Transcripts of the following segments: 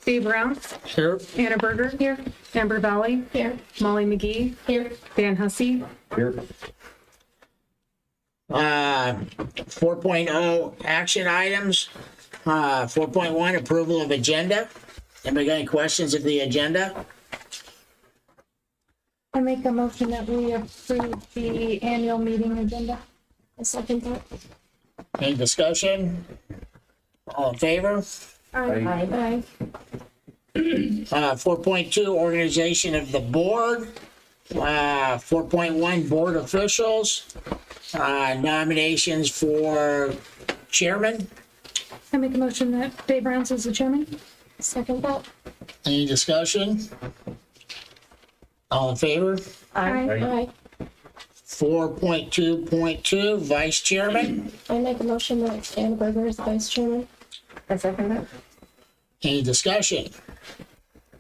Steve Brown, Here. Anna Berger here, Amber Valley Here. Molly McGee Here. Dan Hussey. Here. 4.0 action items. 4.1 approval of agenda. Anybody got any questions of the agenda? I make a motion that we approve the annual meeting agenda. I second that. Any discussion? All in favor? Aye. 4.2 organization of the board. 4.1 board officials. Nominations for chairman. I make a motion that Dave Brown's is the chairman. Second that. Any discussion? All in favor? Aye. 4.2.2 vice chairman. I make a motion that Anna Berger is the vice chairman. I second that. Any discussion?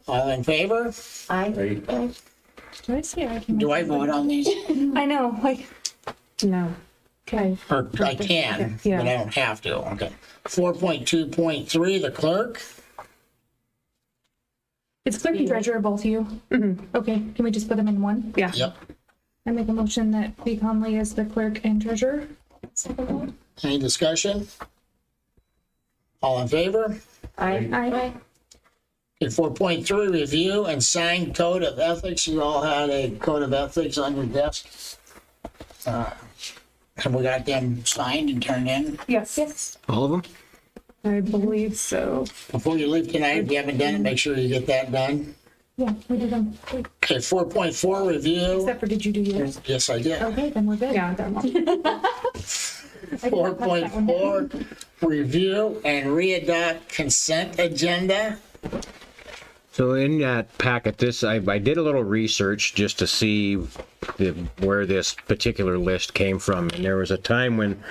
All in favor? Aye. Aye. Do I say I can? Do I vote on these? I know, like, No. Okay. Or I can, Yeah. but I don't have to. Okay. 4.2.3 the clerk. it's clerk and treasurer, both of you. Okay, can we just put them in one? Yeah. Yep. I make a motion that B. Conley is the clerk and treasurer. Second that. Any discussion? All in favor? Aye. Okay, 4.3 review and sign code of ethics. You all had a code of ethics on your desk. Have we got them signed and turned in? Yes. Yes. All of them? I believe so. Before you leave tonight, if you haven't done it, make sure you get that done. Yeah, we did them. Okay, 4.4 review. Except for, did you do yours? Yes, I did. Okay, then we're good. Yeah. 4.4 review and readopt consent agenda. So in that packet, I did a little research just to see where this particular list came from. And there was a time when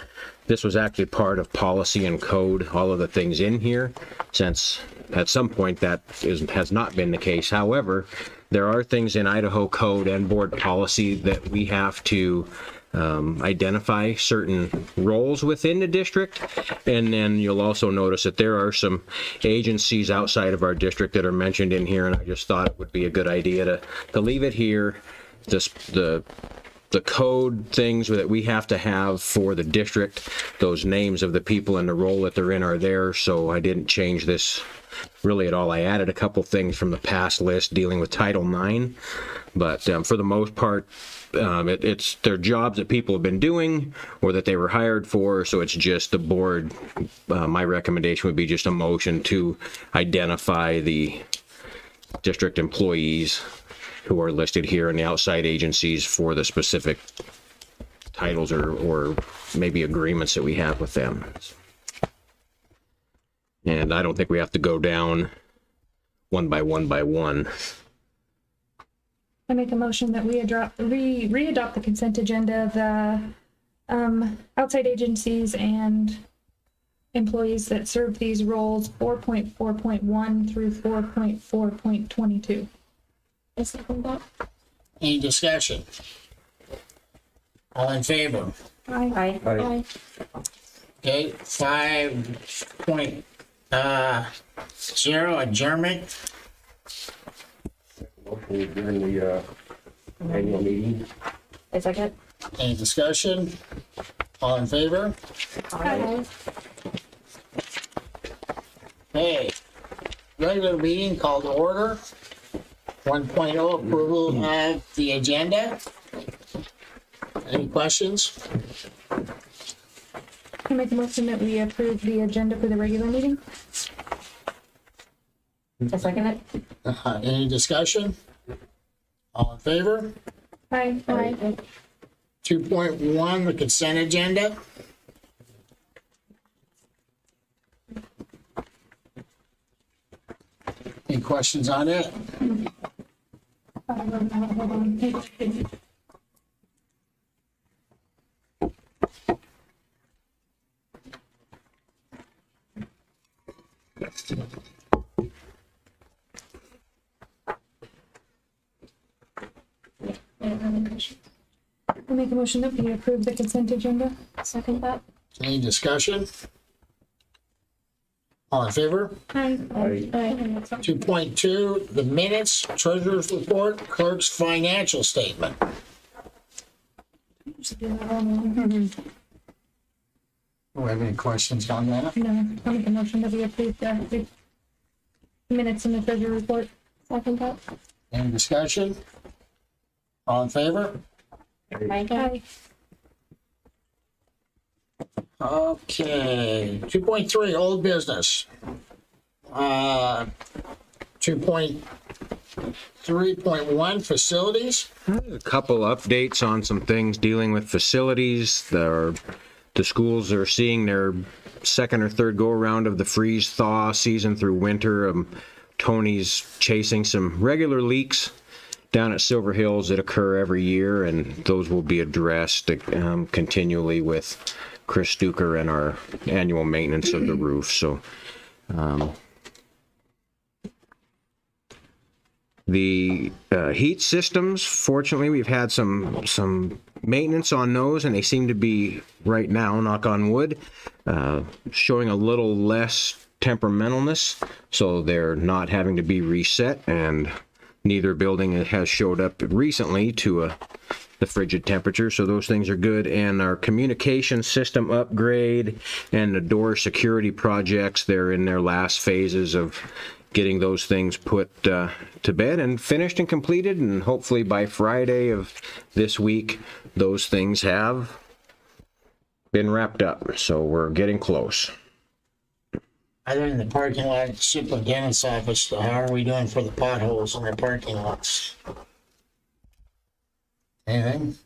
this was actually part of policy and code, all of the things in here, since at some point that has not been the case. However, there are things in Idaho code and board policy that we have to identify certain roles within the district. And then you'll also notice that there are some agencies outside of our district that are mentioned in here, and I just thought it would be a good idea to leave it here. The code things that we have to have for the district, those names of the people and the role that they're in are there, so I didn't change this really at all. I added a couple things from the past list dealing with Title IX, but for the most part, it's their jobs that people have been doing or that they were hired for, so it's just the board. My recommendation would be just a motion to identify the district employees who are listed here and the outside agencies for the specific titles or maybe agreements that we have with them. And I don't think we have to go down one by one. I make a motion that we readopt the consent agenda of the outside agencies and employees that serve these roles, 4.4.1 through 4.4.22. I second that. Any discussion? All in favor? Aye. Aye. Okay, 5.0 adjournment. Motion during the annual meeting. I second. Any discussion? All in favor? Aye. Okay, regular meeting called to order. 1.0 approval of the agenda. Any questions? I make a motion that we approve the agenda for the regular meeting. I second it. Any discussion? All in favor? Aye. Aye. 2.1, the consent agenda. Any questions on it? Hold on. I make a motion that we approve the consent agenda. Second that. Any discussion? All in favor? Aye. 2.2, the minutes, treasurer's report, clerk's financial statement. Just do that all in one. Do we have any questions on that? No, I'll make a motion that we approve the minutes in the treasury report. Second that. Any discussion? All in favor? Aye. Okay, 2.3, old business. 2.3.1, facilities. A couple updates on some things dealing with facilities. The schools are seeing their second or third go around of the freeze thaw season through winter. Tony's chasing some regular leaks down at Silver Hills that occur every year, and those will be addressed continually with Chris Stuker and our annual maintenance of the roof. So the heat systems, fortunately, we've had some maintenance on those, and they seem to be, right now, knock on wood, showing a little less temperamentalness, so they're not having to be reset, and neither building has showed up recently to the frigid temperature, so those things are good. And our communication system upgrade and the door security projects, they're in their last phases of getting those things put to bed and finished and completed, and hopefully by Friday of this week those things have been wrapped up, so we're getting close. Other than the parking lot, superintendent's office, how are we doing for the potholes in the parking lots? Anything?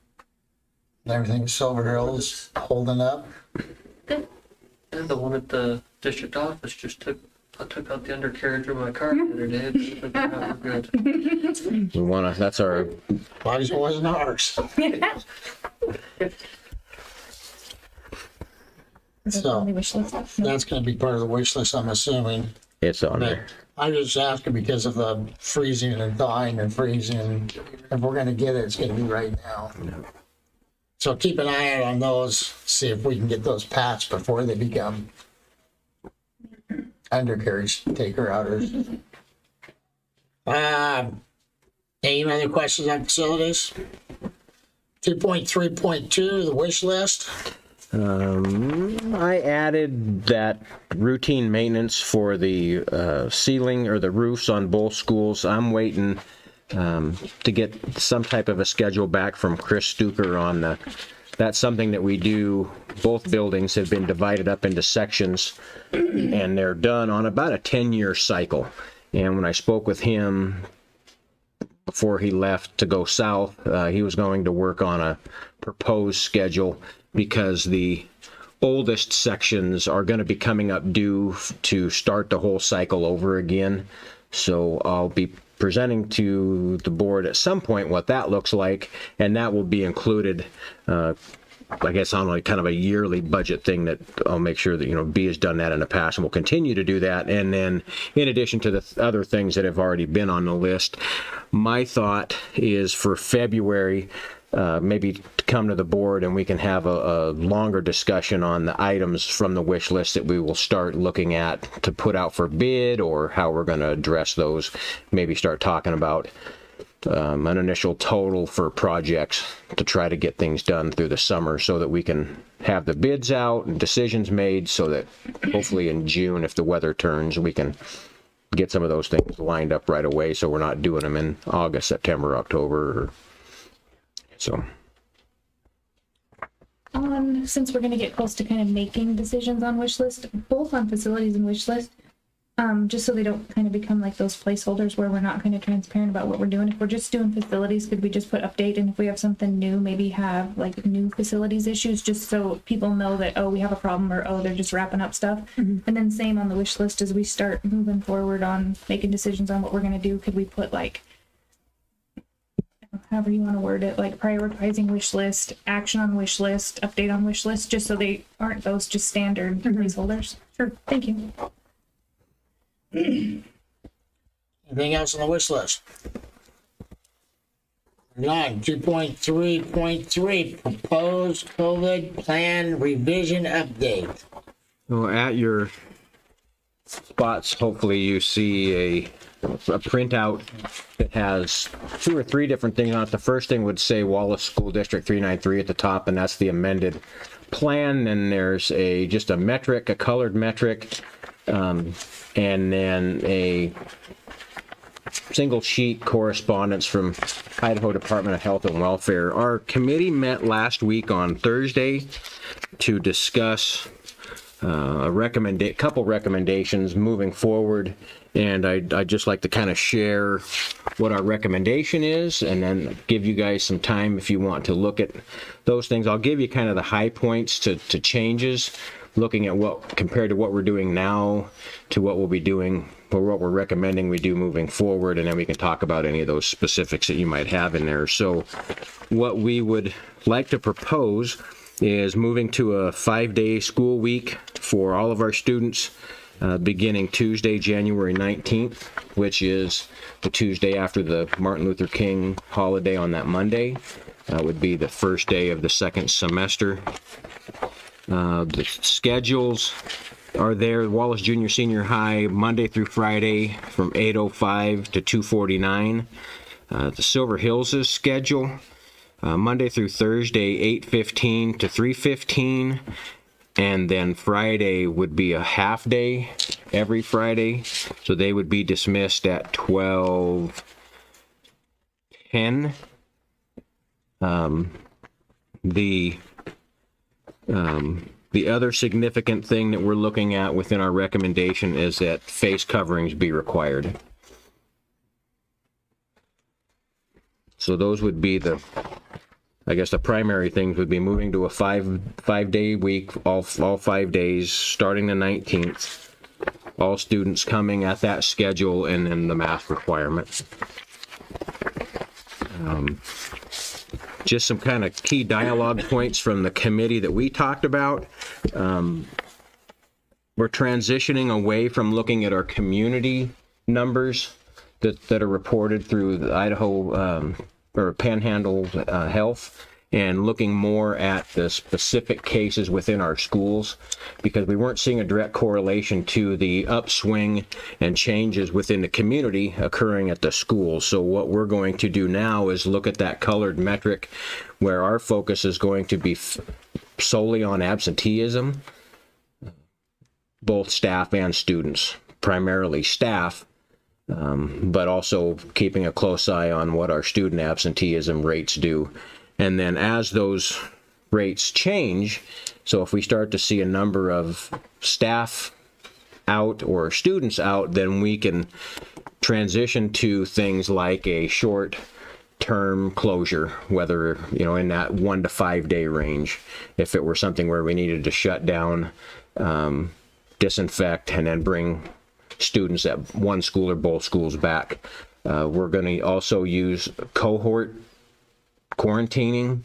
Everything Silver Hills holding up? And the one at the district office I took out the undercarriage of my car the other day. We're good. We want to, that's our, As long as it wasn't ours. So Only wish list. No. that's gonna be part of the wish list, I'm assuming. it's on But there. I'm just asking because of the freezing and thawing and freezing. If we're gonna get it, it's gonna be right now. So keep an eye out on those, see if we can get those patched before they become undercarriage taker outers. Any other questions on facilities? 2.3.2, the wish list. I added that routine maintenance for the ceiling or the roofs on both schools. I'm waiting to get some type of a schedule back from Chris Stuker on that's something that we do. Both buildings have been divided up into sections, and they're done on about a 10-year cycle. And when I spoke with him before he left to go south, he was going to work on a proposed schedule, because the oldest sections are going to be coming up due to start the whole cycle over again. So I'll be presenting to the board at some point what that looks like, and that will be included, I guess, on like kind of a yearly budget thing that I'll make sure that, B has done that in the past and will continue to do that. And then in addition to the other things that have already been on the list, my thought is for February, maybe to come to the board and we can have a longer discussion on the items from the wish list that we will start looking at to put out for bid, or how we're going to address those. Maybe start talking about an initial total for projects to try to get things done through the summer, so that we can have the bids out and decisions made, so that hopefully in June, if the weather turns, we can get some of those things lined up right away, so we're not doing them in August, September, October. So, Since we're gonna get close to kind of making decisions on wish list, both on facilities and wish list, just so they don't kind of become like those placeholders where we're not kind of transparent about what we're doing. If we're just doing facilities, could we just put update, and if we have something new, maybe have like new facilities issues, just so people know that, oh, we have a problem, or oh, they're just wrapping up stuff. And then same on the wish list, as we start moving forward on making decisions on what we're gonna do, could we put like, however you want to word it, like prioritizing wish list, action on wish list, update on wish list, just so they aren't those just standard placeholders. Sure, thank you. Anything else on the wish list? None. 2.3.3, proposed COVID plan revision update. at your spots, hopefully you see a printout that has 2 or 3 different things on it. The first thing would say Wallace School District 393 at the top, and that's the amended plan. And there's just a metric, a colored metric, and then a single sheet correspondence from Idaho Department of Health and Welfare. Our committee met last week on Thursday to discuss a couple recommendations moving forward, and I'd just like to kind of share what our recommendation is, and then give you guys some time if you want to look at those things. I'll give you kind of the high points to changes, looking at what compared to what we're doing now to what we'll be doing, or what we're recommending we do moving forward, and then we can talk about any of those specifics that you might have in there. So what we would like to propose is moving to a 5-day school week for all of our students, beginning Tuesday, January 19th, which is the Tuesday after the Martin Luther King holiday. On that Monday would be the first day of the second semester. The schedules are there. Wallace Junior Senior High, Monday through Friday from 8:05 to 2:49. The Silver Hills' schedule, Monday through Thursday, 8:15 to 3:15. And then Friday would be a half day every Friday. So they would be dismissed at 12:10. The other significant thing that we're looking at within our recommendation is that face coverings be required. So those would be the primary things would be moving to a five-day week, all 5 days, starting the 19th. All students coming at that schedule, and then the mask requirement. Just some kind of key dialogue points from the committee that we talked about. We're transitioning away from looking at our community numbers that are reported through the Idaho or Panhandle Health, and looking more at the specific cases within our schools, because we weren't seeing a direct correlation to the upswing and changes within the community occurring at the schools. So what we're going to do now is look at that colored metric, where our focus is going to be solely on absenteeism, both staff and students, primarily staff, but also keeping a close eye on what our student absenteeism rates do. And then as those rates change, so if we start to see a number of staff out or students out, then we can transition to things like a short-term closure, whether, in that 1 to 5 day range. If it were something where we needed to shut down, disinfect, and then bring students at one school or both schools back. We're going to also use cohort quarantining.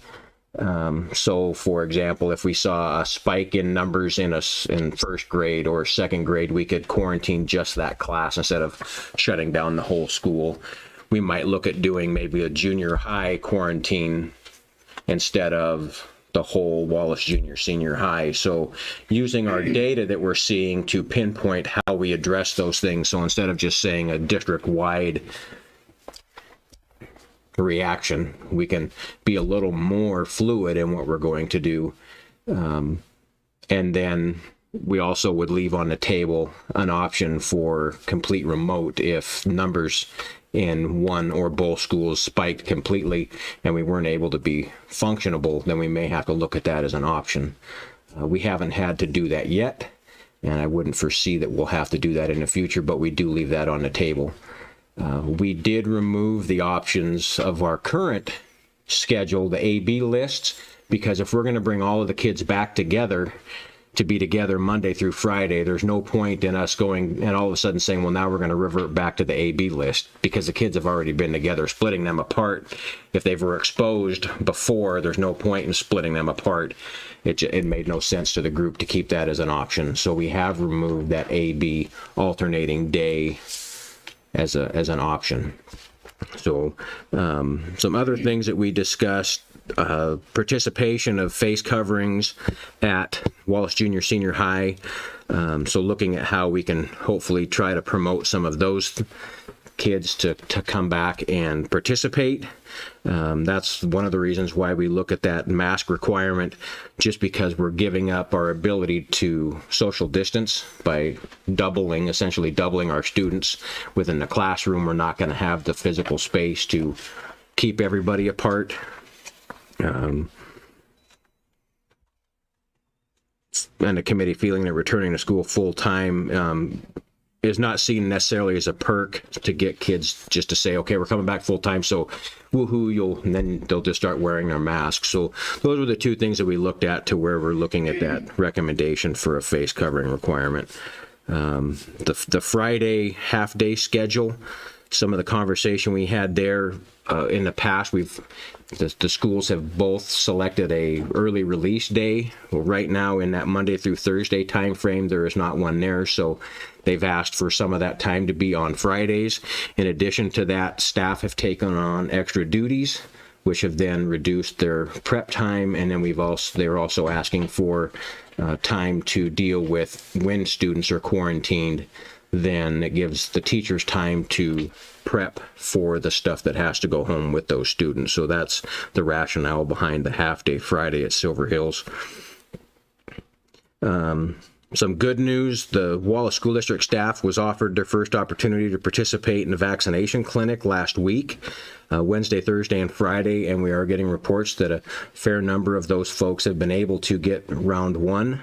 So for example, if we saw a spike in numbers in first grade or second grade, we could quarantine just that class instead of shutting down the whole school. We might look at doing maybe a junior high quarantine instead of the whole Wallace Junior Senior High. So using our data that we're seeing to pinpoint how we address those things. So instead of just saying a district-wide reaction, we can be a little more fluid in what we're going to do. And then we also would leave on the table an option for complete remote if numbers in one or both schools spiked completely and we weren't able to be functionable, then we may have to look at that as an option. We haven't had to do that yet, and I wouldn't foresee that we'll have to do that in the future, but we do leave that on the table. We did remove the options of our current schedule, the AB lists, because if we're going to bring all of the kids back together to be together Monday through Friday, there's no point in us going and all of a sudden saying, well, now we're going to revert back to the AB list, because the kids have already been together. Splitting them apart, if they were exposed before, there's no point in splitting them apart. It made no sense to the group to keep that as an option. So we have removed that AB alternating day as an option. So some other things that we discussed participation of face coverings at Wallace Junior Senior High. So looking at how we can hopefully try to promote some of those kids to come back and participate. That's one of the reasons why we look at that mask requirement, just because we're giving up our ability to social distance by essentially doubling our students within the classroom. We're not going to have the physical space to keep everybody apart. And the committee feeling that returning to school full time is not seen necessarily as a perk to get kids just to say, okay, we're coming back full time, so woohoo, and then they'll just start wearing their masks. So those were the two things that we looked at to where we're looking at that recommendation for a face covering requirement. The Friday half-day schedule, some of the conversation we had there in the past, the schools have both selected a early release day. Well, right now in that Monday through Thursday time frame, there is not one there, so they've asked for some of that time to be on Fridays. In addition to that, staff have taken on extra duties, which have then reduced their prep time, and then they're also asking for time to deal with when students are quarantined. Then it gives the teachers time to prep for the stuff that has to go home with those students. So that's the rationale behind the half-day Friday at Silver Hills. Some good news, the Wallace School District staff was offered their first opportunity to participate in the vaccination clinic last week, Wednesday, Thursday, and Friday, and we are getting reports that a fair number of those folks have been able to get round one.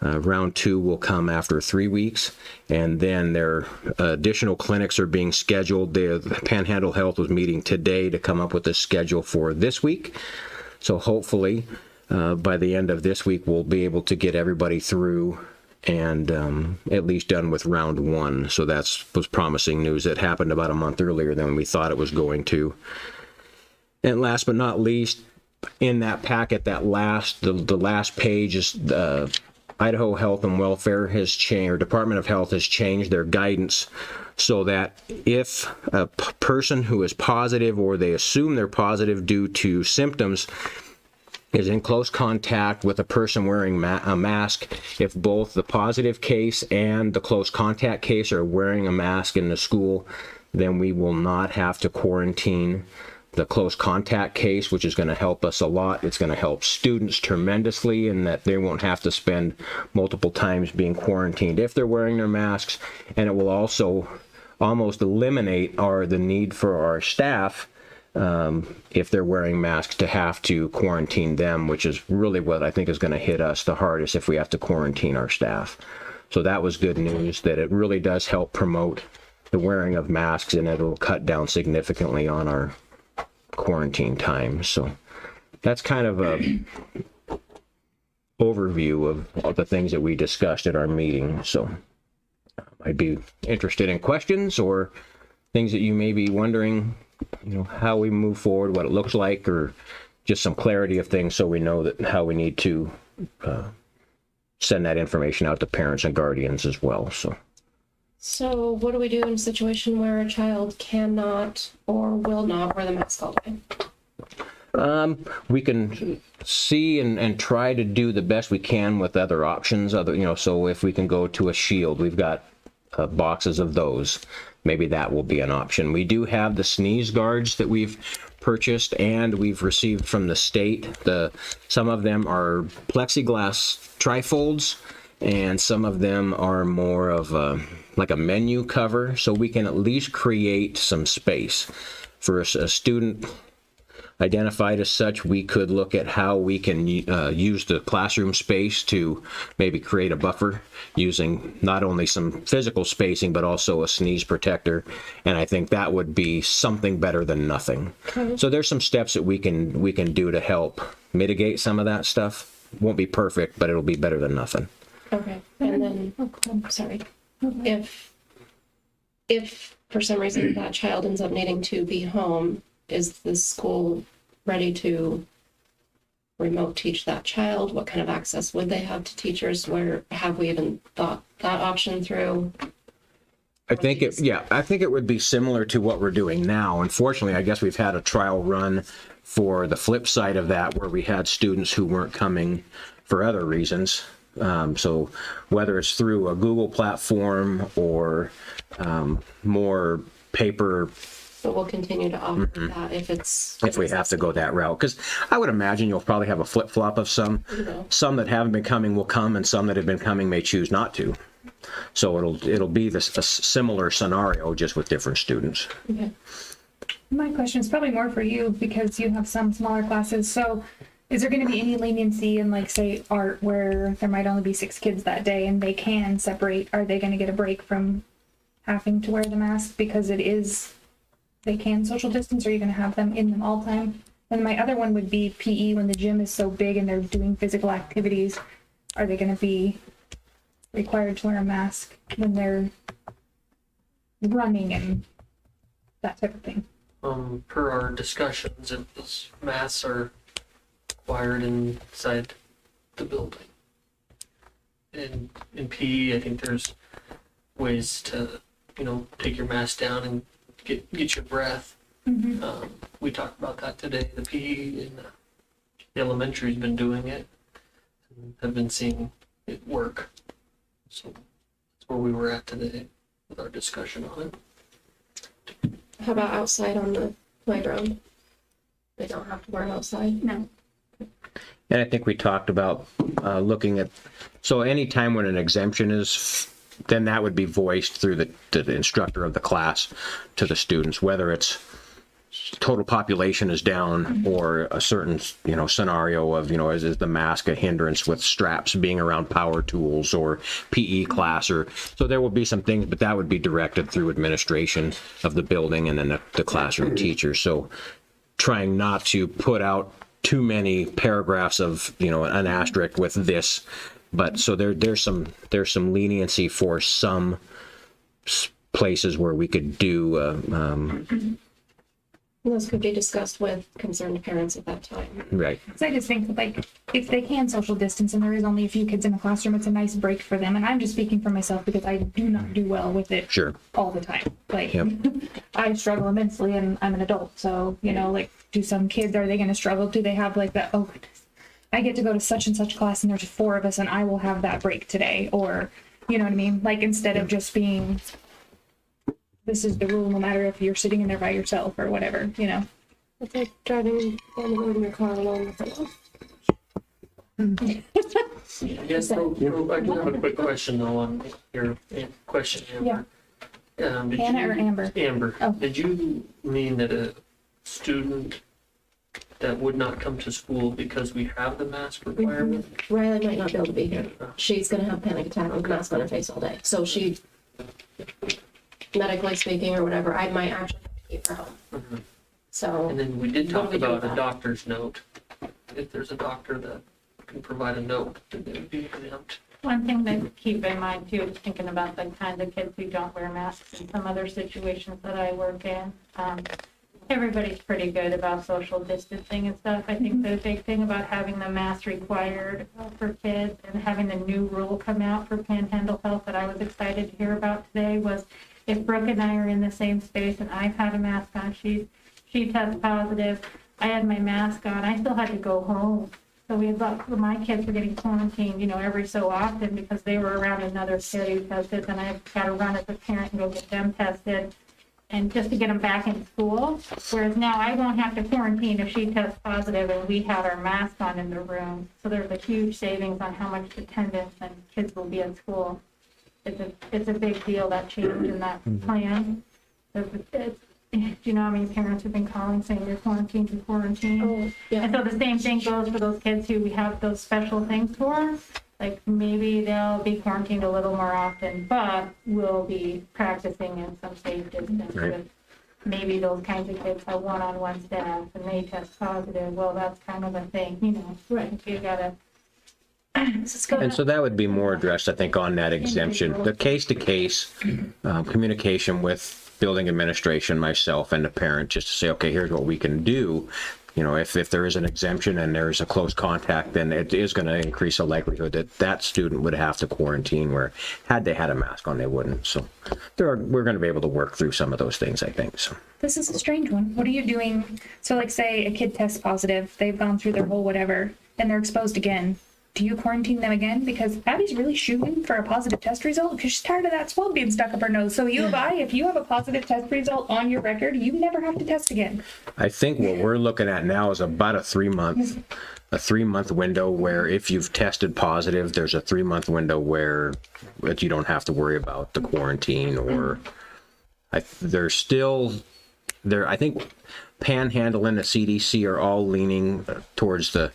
Round two will come after 3 weeks, and then their additional clinics are being scheduled. The Panhandle Health was meeting today to come up with a schedule for this week. So hopefully by the end of this week, we'll be able to get everybody through and at least done with round one. So that was promising news. It happened about a month earlier than we thought it was going to. And last but not least, in that packet, the last page is Idaho Health and Welfare has changed, or Department of Health has changed their guidance so that if a person who is positive, or they assume they're positive due to symptoms, is in close contact with a person wearing a mask, if both the positive case and the close contact case are wearing a mask in the school, then we will not have to quarantine the close contact case, which is going to help us a lot. It's going to help students tremendously in that they won't have to spend multiple times being quarantined if they're wearing their masks, and it will also almost eliminate the need for our staff, if they're wearing masks, to have to quarantine them, which is really what I think is going to hit us the hardest if we have to quarantine our staff. So that was good news, that it really does help promote the wearing of masks, and it'll cut down significantly on our quarantine time. So that's kind of a overview of the things that we discussed at our meeting. So I'd be interested in questions or things that you may be wondering, how we move forward, what it looks like, or just some clarity of things so we know that how we need to send that information out to parents and guardians as well. So what do we do in a situation where a child cannot or will not wear the mask all day? We can see and try to do the best we can with other options. So if we can go to a shield, we've got boxes of those. Maybe that will be an option. We do have the sneeze guards that we've purchased and we've received from the state. Some of them are plexiglass trifolds, and some of them are more of like a menu cover, so we can at least create some space for a student identified as such. We could look at how we can use the classroom space to maybe create a buffer using not only some physical spacing but also a sneeze protector, and I think that would be something better than nothing. Okay. So there's some steps that we can do to help mitigate some of that stuff. Won't be perfect, but it'll be better than nothing. Okay. And then sorry. Okay. If for some reason that child ends up needing to be home, is the school ready to remote teach that child? What kind of access would they have to teachers? Where have we even thought that option through? I think I think it would be similar to what we're doing now. Unfortunately, I guess we've had a trial run for the flip side of that where we had students who weren't coming for other reasons. So whether it's through a Google platform or more paper, But we'll continue to offer that if we have to go that route, because I would imagine you'll probably have a flip flop of some that haven't been coming will come, and some that have been coming may choose not to. So it'll be a similar scenario, just with different students. Okay. My question is probably more for you because you have some smaller classes. So is there going to be any leniency in, like, say, art where there might only be 6 kids that day and they can separate? Are they going to get a break from having to wear the mask because they can social distance, or are you going to have them in them all the time? And my other one would be PE. When the gym is so big and they're doing physical activities, are they going to be required to wear a mask when they're running and that type of thing? Per our discussions, masks are required inside the building. And in PE, I think there's ways to, take your mask down and get your breath. We talked about that today. The PE in the elementary's been doing it and have been seeing it work. So that's where we were at today with our discussion on it. How about outside on the playground? They don't have to wear them outside? No. And I think we talked about looking at, so any time when an exemption is, then that would be voiced through the instructor of the class to the students, whether it's total population is down or a certain, scenario of, is the mask a hindrance with straps being around power tools or PE class, or, so there will be some things, but that would be directed through administration of the building and then the classroom teachers. So trying not to put out too many paragraphs of, an asterisk with this, but so there's some leniency for some places where we could do, Those could be discussed with concerned parents at that time. right. So I just think, like, if they can social distance and there is only a few kids in a classroom, it's a nice break for them. And I'm just speaking for myself because I do not do well with it Sure. all the time. Like, Yep. I struggle immensely and I'm an adult. So, like, do some kids, are they going to struggle? Do they have like that, oh goodness, I get to go to such and such class and there's 4 of us and I will have that break today? Or, you know what I mean? Like, instead of just being, this is the rule, no matter if you're sitting in there by yourself or whatever, It's like driving down the road in your car alone with it off. Yes, so I do have a quick question though on your question, Amber. Did Hannah you- or Amber? Amber. Oh. Did you mean that a student that would not come to school because we have the mask requirement? Riley might not be able to be here. She's gonna have panic attack with a mask on her face all day. So she, medically speaking or whatever, I might actually have to keep her home. Mhm. So, And then we did What talk do we do about with a that? doctor's note. If there's a doctor that can provide a note, then they would be exempt. One thing to keep in mind too is thinking about the kinds of kids who don't wear masks in some other situations that I work in. Everybody's pretty good about social distancing and stuff. I think the big thing about having the mask required for kids and having the new rule come out for Panhandle Health that I was excited to hear about today was if Brooke and I are in the same space and I've had a mask on, she tests positive, I had my mask on, I still had to go home. So my kids were getting quarantined, every so often because they were around another kid who tested, and I got to run as a parent and go get them tested, and just to get them back in school. Whereas now I won't have to quarantine if she tests positive and we have our mask on in the room. So there's a huge savings on how much attendance and kids will be at school. It's a big deal, that change in that plan. Do you know how many parents have been calling saying you're quarantined, you're quarantined? oh, yeah. And so the same thing goes for those kids who we have those special things for. Like maybe they'll be quarantined a little more often, but we'll be practicing in some safe distance Right. with maybe those kinds of kids have one-on-one staff and they test positive. Well, that's kind of a thing, Right. You gotta. And so that would be more addressed, I think, on that exemption, the case-to-case communication with building administration, myself, and the parent, just to say, okay, here's what we can do. you know, if there is an exemption and there's a close contact, then it is going to increase the likelihood that that student would have to quarantine, where had they had a mask on, they wouldn't. So we're going to be able to work through some of those things, I think. So This is a strange one. What are you doing? So like say a kid tests positive, they've gone through their whole whatever, and they're exposed again. Do you quarantine them again? Because Abby's really shooting for a positive test result because she's tired of that swab being stuck up her nose. So if you have a positive test result on your record, you never have to test again. I think what we're looking at now is about a 3-month window where if you've tested positive, there's a 3-month window where you don't have to worry about the quarantine, or I think Panhandle and the CDC are all leaning towards the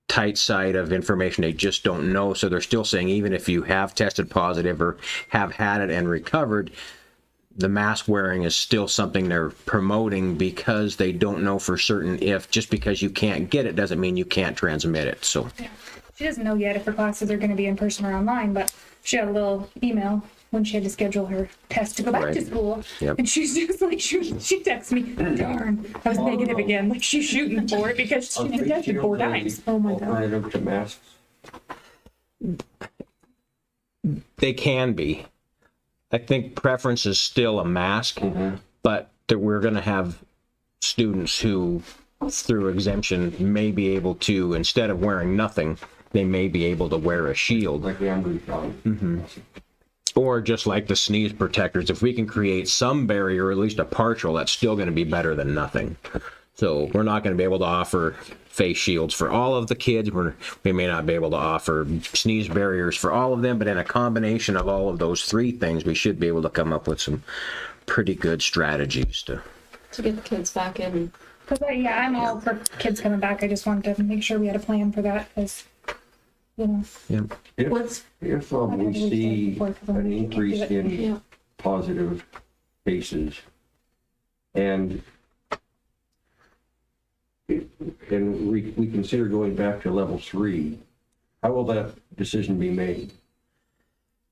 tight side of information. They just don't know. So they're still saying, even if you have tested positive or have had it and recovered, the mask wearing is still something they're promoting because they don't know for certain if just because you can't get it doesn't mean you can't transmit it. So Yeah. She doesn't know yet if her classes are going to be in person or online, but she had a little email when she had to schedule her test to go back to Right. school. Yep. And she's just like, she texts me, darn, I was negative again. Like she's shooting for it because she had tested 4 times. Oh my God. Alternative to masks. they can be. I think preference is still a mask, but that we're going to have students who, through exemption, may be able to, instead of wearing nothing, they may be able to wear a shield. Like the Ambry problem. Or just like the sneeze protectors, if we can create some barrier, or at least a partial, that's still going to be better than nothing. So we're not going to be able to offer face shields for all of the kids. We may not be able to offer sneeze barriers for all of them, but in a combination of all of those 3 things, we should be able to come up with some pretty good strategies to get the kids back in. Because I'm all for kids coming back. I just wanted to make sure we had a plan for that because, you know. If What's- we see an increase in Yeah. positive cases and we consider going back to level 3, how will that decision be made?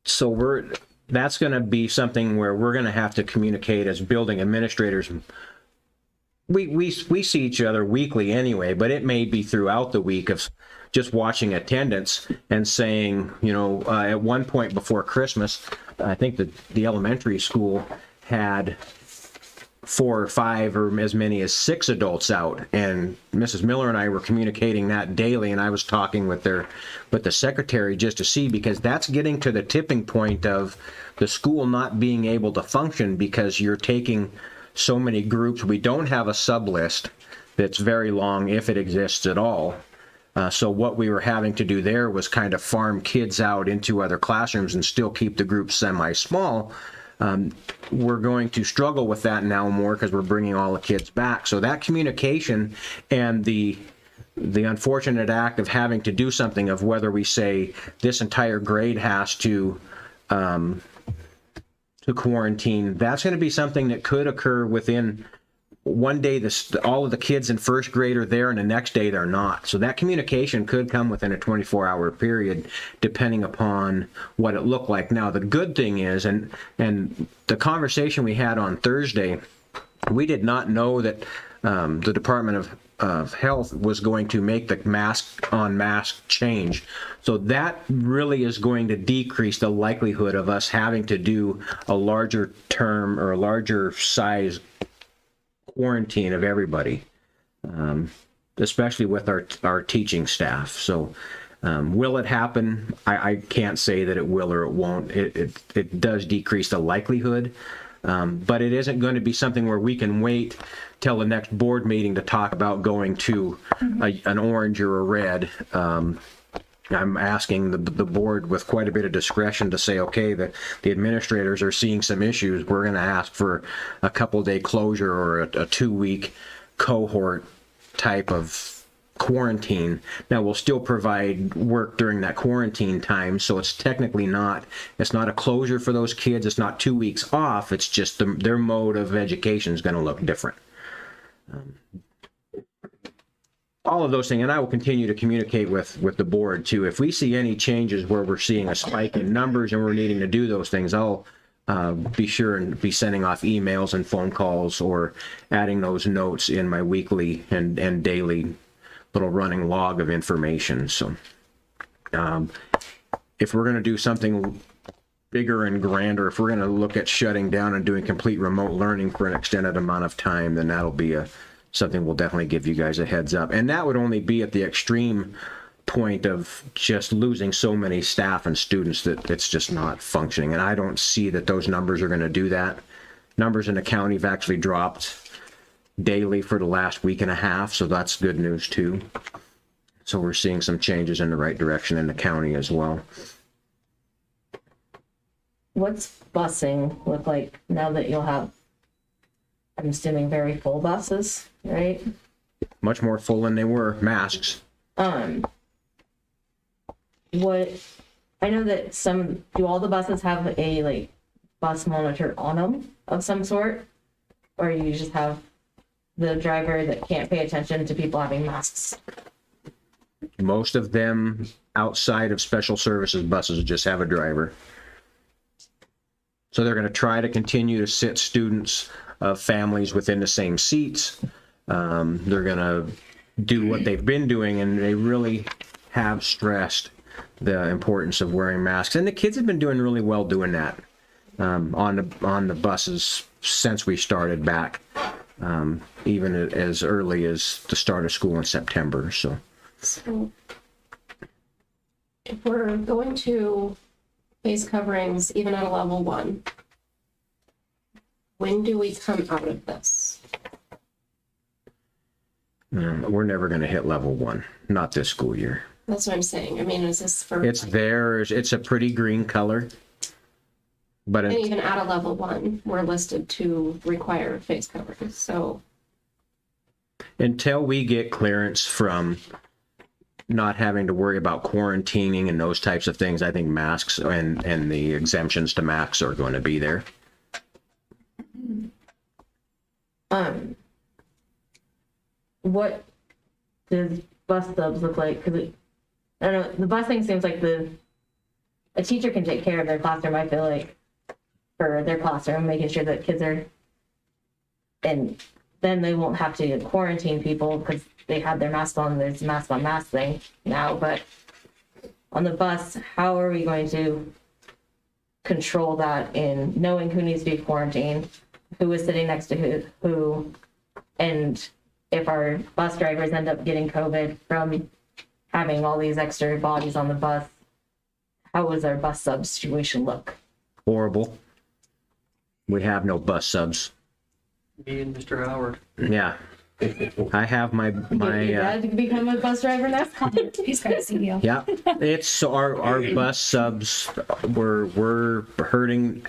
So that's going to be something where we're going to have to communicate as building administrators. We see each other weekly anyway, but it may be throughout the week of just watching attendance and saying, you know, at one point before Christmas, I think the elementary school had 4 or 5 or as many as 6 adults out, and Mrs. Miller and I were communicating that daily, and I was talking with the secretary just to see, because that's getting to the tipping point of the school not being able to function because you're taking so many groups. We don't have a sub list that's very long, if it exists at all. So what we were having to do there was kind of farm kids out into other classrooms and still keep the group semi-small. We're going to struggle with that now more because we're bringing all the kids back. So that communication and the unfortunate act of having to do something of whether we say this entire grade has to quarantine, that's going to be something that could occur within one day. All of the kids in first grade are there and the next day they're not. So that communication could come within a 24-hour period, depending upon what it looked like. Now, the good thing is, and the conversation we had on Thursday, we did not know that the Department of Health was going to make the mask on mask change. So that really is going to decrease the likelihood of us having to do a larger term or a larger size quarantine of everybody, especially with our teaching staff. So will it happen? I can't say that it will or it won't. It does decrease the likelihood, but it isn't going to be something where we can wait till the next board meeting to talk about going to an orange or a red. I'm asking the board with quite a bit of discretion to say, okay, the administrators are seeing some issues. We're going to ask for a couple-day closure or a 2-week cohort type of quarantine. Now, we'll still provide work during that quarantine time, so it's technically it's not a closure for those kids. It's not 2 weeks off. It's just their mode of education is going to look different. All of those things, and I will continue to communicate with the board too. If we see any changes where we're seeing a spike in numbers and we're needing to do those things, I'll be sure and be sending off emails and phone calls or adding those notes in my weekly and daily little running log of information. So if we're going to do something bigger and grander, if we're going to look at shutting down and doing complete remote learning for an extended amount of time, then that'll be something we'll definitely give you guys a heads up. And that would only be at the extreme point of just losing so many staff and students that it's just not functioning. And I don't see that those numbers are going to do that. Numbers in the county have actually dropped daily for the last week and a half, so that's good news too. So we're seeing some changes in the right direction in the county as well. What's busing look like now that you'll have, I'm assuming, very full buses, right? Much more full than they were. Masks. What, I know that do all the buses have a like bus monitor on them of some sort? Or you just have the driver that can't pay attention to people having masks? Most of them outside of special services buses just have a driver. So they're going to try to continue to sit students of families within the same seats. They're going to do what they've been doing, and they really have stressed the importance of wearing masks. And the kids have been doing really well doing that on the buses since we started back, even as early as the start of school in September. So If we're going to face coverings, even at a level 1, when do we come out of this? we're never going to hit level 1, not this school year. That's what I'm saying. I mean, is this for, It's there. It's a pretty green color. But and even at a level 1, we're listed to require face coverings. So until we get clearance from not having to worry about quarantining and those types of things, I think masks and the exemptions to masks are going to be there. What does bus subs look like? Because I don't know, the busing seems like a teacher can take care of their classroom, I feel like, for their classroom, making sure that kids are, and then they won't have to quarantine people because they had their mask on. There's mask on mask thing now, but on the bus, how are we going to control that in knowing who needs to be quarantined, who is sitting next to who, and if our bus drivers end up getting COVID from having all these extra bodies on the bus, how does our bus sub situation look? Horrible. We have no bus subs. Me and Mr. Howard. Yeah. I have my Your dad to become a bus driver now? He's got a CEO. yeah. It's our bus subs. We're hurting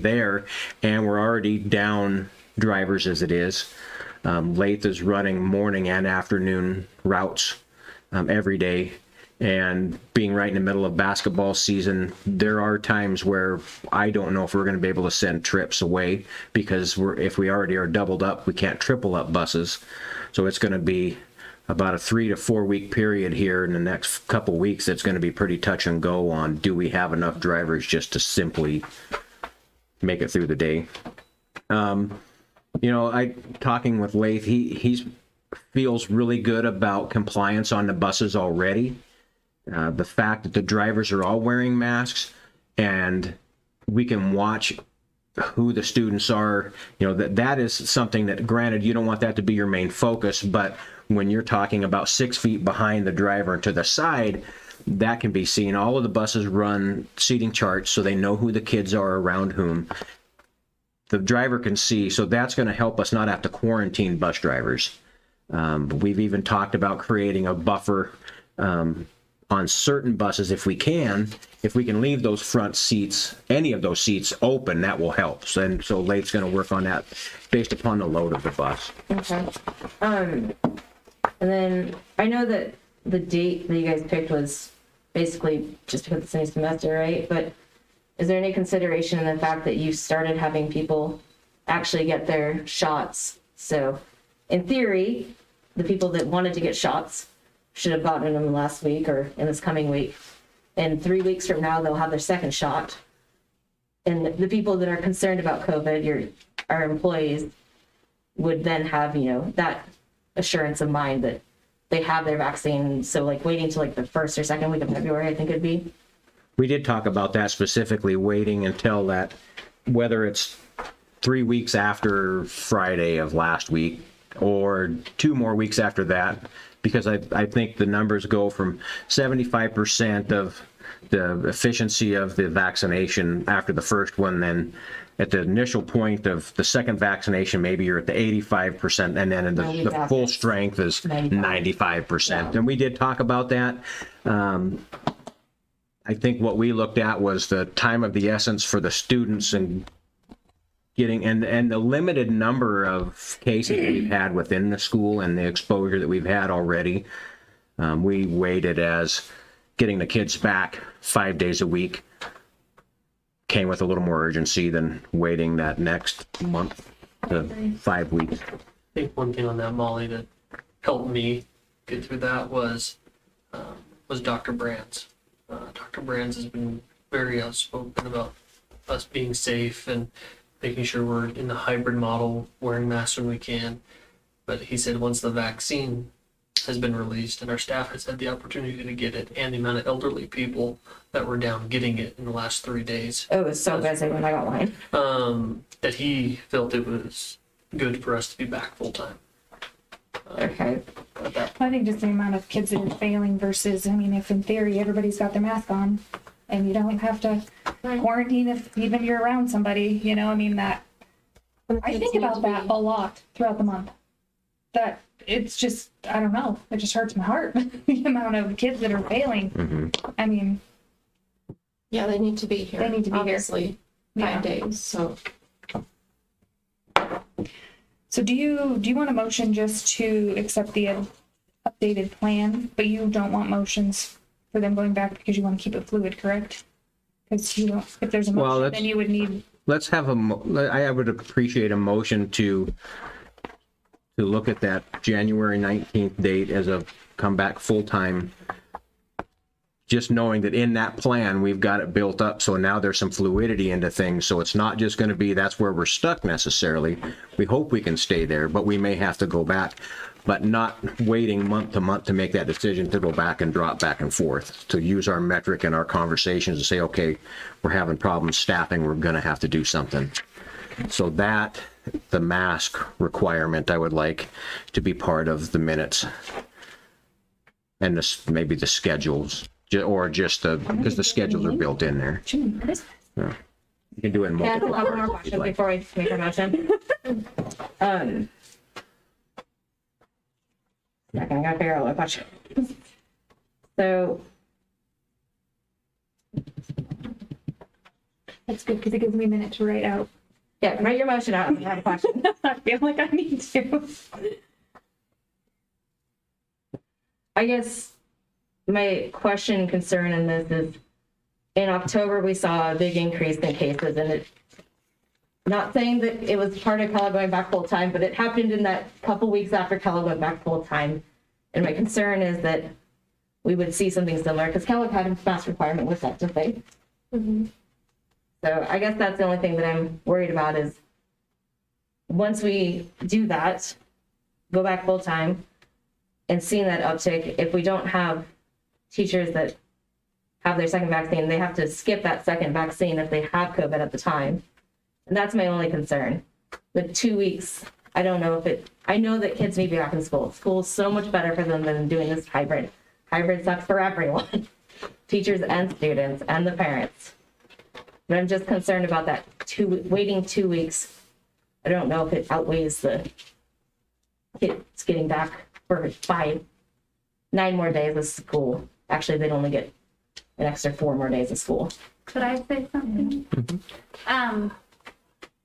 there, and we're already down drivers as it is. Lathe is running morning and afternoon routes every day, and being right in the middle of basketball season, there are times where I don't know if we're going to be able to send trips away because if we already are doubled up, we can't triple up buses. So it's going to be about a 3 to 4 week period here in the next couple weeks. That's going to be pretty touch and go on, do we have enough drivers just to simply make it through the day? Talking with Lath, he feels really good about compliance on the buses already. The fact that the drivers are all wearing masks and we can watch who the students are, that is something that, granted, you don't want that to be your main focus, but when you're talking about 6 feet behind the driver and to the side, that can be seen. All of the buses run seating charts so they know who the kids are around whom. The driver can see, so that's going to help us not have to quarantine bus drivers. We've even talked about creating a buffer on certain buses if we can leave those front seats, any of those seats open, that will help. So Late's going to work on that based upon the load of the bus. Okay. And then I know that the date that you guys picked was basically just because it's a new semester, right? But is there any consideration in the fact that you started having people actually get their shots? So in theory, the people that wanted to get shots should have gotten them last week or in this coming week. And 3 weeks from now, they'll have their second shot. and the people that are concerned about COVID, our employees, would then have, that assurance of mind that they have their vaccine. So like waiting till like the first or second week of February, I think it'd be. We did talk about that specifically, waiting until that, whether it's 3 weeks after Friday of last week or 2 more weeks after that, because I think the numbers go from 75% of the efficiency of the vaccination after the first one, then at the initial point of the second vaccination, maybe you're at the 85%, and then in the full strength is 95%. Yeah. And we did talk about that. I think what we looked at was the time of the essence for the students and getting, and the limited number of cases that we've had within the school and the exposure that we've had already. We waited as getting the kids back 5 days a week came with a little more urgency than waiting that next month to 5 weeks. I think one thing on that, Molly, that helped me get through that was Dr. Brands. Dr. Brands has been very outspoken about us being safe and making sure we're in the hybrid model, wearing masks when we can. But he said once the vaccine has been released and our staff has had the opportunity to get it, and the amount of elderly people that were down getting it in the last 3 days, It was so busy when I got mine. that he felt it was good for us to be back full time. Okay. I think just the amount of kids that are failing versus, I mean, if in theory everybody's got their mask on and you don't have to quarantine if even you're around somebody, I mean, that, I think about that a lot throughout the month. That it's just, I don't know, it just hurts my heart, the amount of kids that are failing. I mean, Yeah, they need to be here. They need to be here. Obviously, Yeah. 5 days, so. so do you want a motion just to accept the updated plan, but you don't want motions for them going back because you want to keep it fluid, correct? Because you don't, if there's a Well, motion, let's- then you would need, Let's have I would appreciate a motion to look at that January 19th date as a comeback full-time, just knowing that in that plan, we've got it built up, so now there's some fluidity into things, so it's not just gonna be that's where we're stuck necessarily. We hope we can stay there, but we may have to go back, but not waiting month to month to make that decision to go back and drop back and forth, to use our metric in our conversations to say, okay, we're having problems staffing, we're gonna have to do something. So that, the mask requirement, I would like to be part of the minutes. And this, maybe the schedules, or just because the schedules are built in there. Jimmy, Christmas. You can do it in Can I ask a multiple couple more parts if you'd questions like. before we make our motion? Second, I gotta figure out what question. So, That's good because it gives me a minute to write out. yeah, write your motion out. I have a question. I feel like I need to. I guess my question and concern in this is, in October, we saw a big increase in cases, and it, not saying that it was part of Kellogg going back full time, but it happened in that couple weeks after Kellogg went back full time. And my concern is that we would see something similar, because Kellogg had a mask requirement with that, didn't they? So I guess that's the only thing that I'm worried about is, once we do that, go back full time, and seeing that uptick, if we don't have teachers that have their second vaccine, they have to skip that second vaccine if they have COVID at the time. And that's my only concern. The 2 weeks, I don't know if it, I know that kids need to be back in school. School's so much better for them than doing this hybrid. Hybrid sucks for everyone, teachers and students and the parents. But I'm just concerned about that waiting 2 weeks. I don't know if it outweighs the kids getting back for 9 more days of school. Actually, they'd only get an extra 4 more days of school. Could I say something?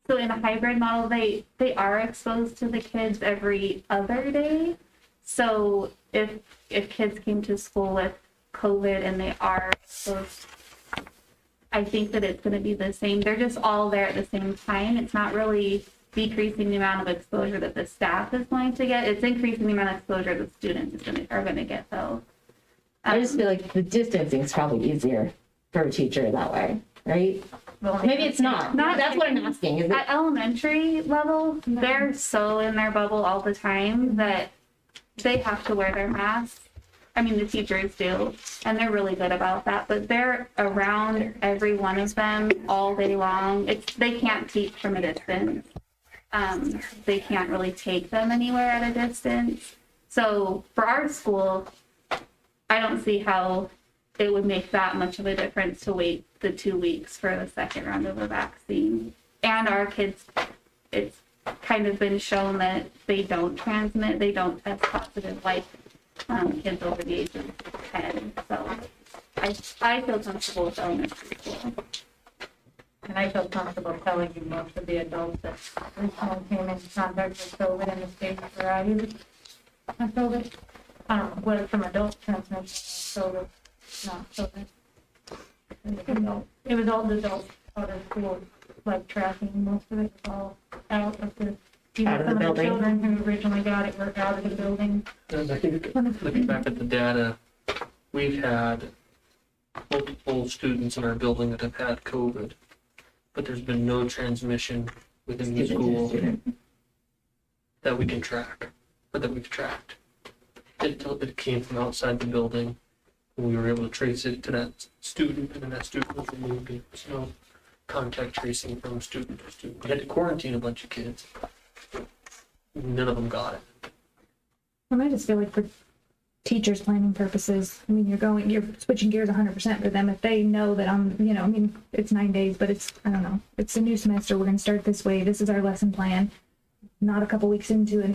So in a hybrid model, they are exposed to the kids every other day. So if kids came to school with COVID and they are exposed, I think that it's going to be the same. They're just all there at the same time. It's not really decreasing the amount of exposure that the staff is going to get. It's increasing the amount of exposure the students are going to get, though. I just feel like the distancing is probably easier for a teacher that way, right? Well, Maybe it's not. That's what I'm asking. Is it? At elementary level, they're so in their bubble all the time that they have to wear their masks. I mean, the teachers do, and they're really good about that, but they're around every one of them all day long. They can't teach from a distance. They can't really take them anywhere at a distance. So for our school, I don't see how it would make that much of a difference to wait the 2 weeks for the second round of the vaccine. And our kids, it's kind of been shown that they don't transmit, they don't test positive like kids over the age of 10. So I feel comfortable with elementary school. And I feel comfortable telling you most of the adults that recently came in contact with COVID in the states where I was on COVID, whether from adult transmission or COVID, not COVID. It was all the adults out of school, like tracking, most of it was all out of the, Out of the some of the building. children who originally got it were out of the building. And I think, looking back at the data, we've had multiple students in our building that have had COVID, but there's been no transmission within the school that we can track, or that we've tracked. It came from outside the building, and we were able to trace it to that student, and then that student was removed, and there's no contact tracing from student to student. We had to quarantine a bunch of kids. None of them got it. And I just feel like for teachers' planning purposes, I mean, you're switching gears 100% for them. If they know that it's 9 days, but I don't know, it's a new semester. We're going to start this way. This is our lesson plan. Not a couple weeks into a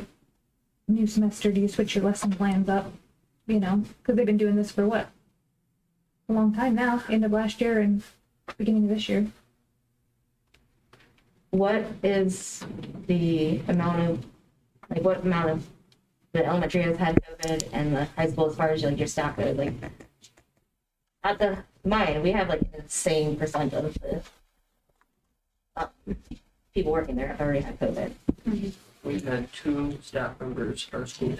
new semester, do you switch your lesson plans up? Because they've been doing this for what? A long time now, end of last year and beginning of this year. What is the amount of, what amount of the elementary has had COVID and the high school as far as your staff goes? Like, at mine, we have an insane percent of the people working there have already had COVID. We've had 2 staff members at our school.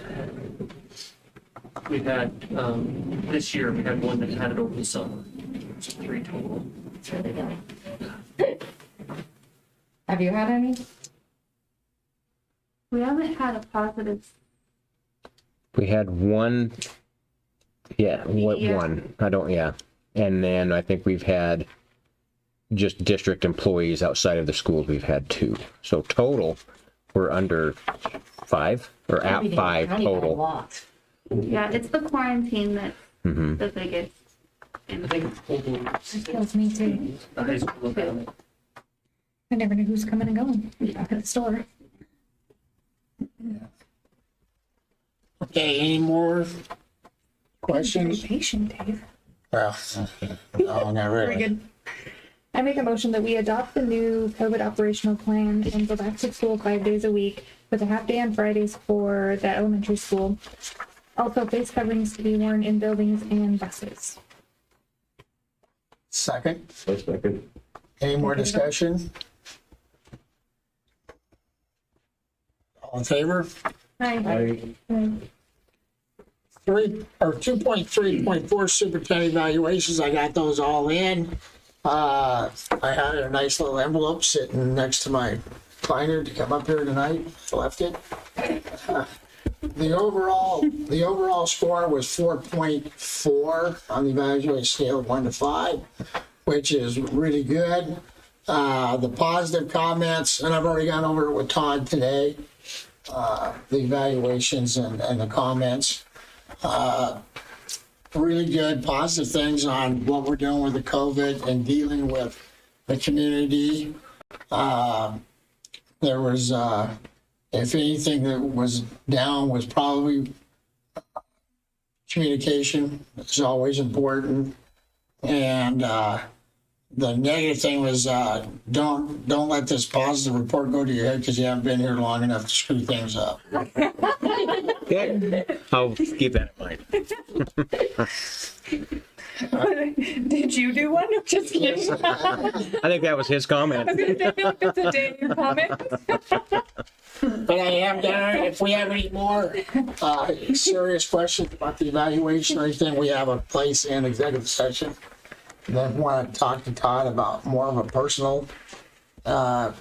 We've had, this year, we had one that had it over the summer. So 3 total. It's really good. Have you had any? We haven't had a positive. We had one, one, and then I think we've had just district employees outside of the schools, we've had 2. So total, we're under 5, or at 5 total. Yeah, it's the quarantine that's the biggest. I think total That kills me too. the high school have had it. I never knew who's coming and going at the store. Okay, any more Very questions? patient, Dave. Well, no, not Very really. good. I make a motion that we adopt the new COVID operational plan and go back to school 5 days a week with a half day on Fridays for the elementary school. Also, face coverings to be worn in buildings and buses. Second, I second. any more discussion? All in favor? Hi. 2.3.4 superintendent evaluations, I got those all in. I had a nice little envelope sitting next to my binder to come up here tonight. I left it. The overall score was 4.4 on the evaluation scale of 1 to 5, which is really good. The positive comments, and I've already gone over it with Todd today, the evaluations and the comments. Really good positive things on what we're doing with the COVID and dealing with the community. There was, if anything that was down was probably communication. It's always important. And the negative thing was don't let this positive report go to your head because you haven't been here long enough to screw things up. Okay, I'll keep that in mind. Did you do one? Just kidding. I think that was his comment. It's a Dave comment. But I am down, if we have any more serious questions about the evaluation or anything, we have a place in executive session. then want to talk to Todd about more of a personal, the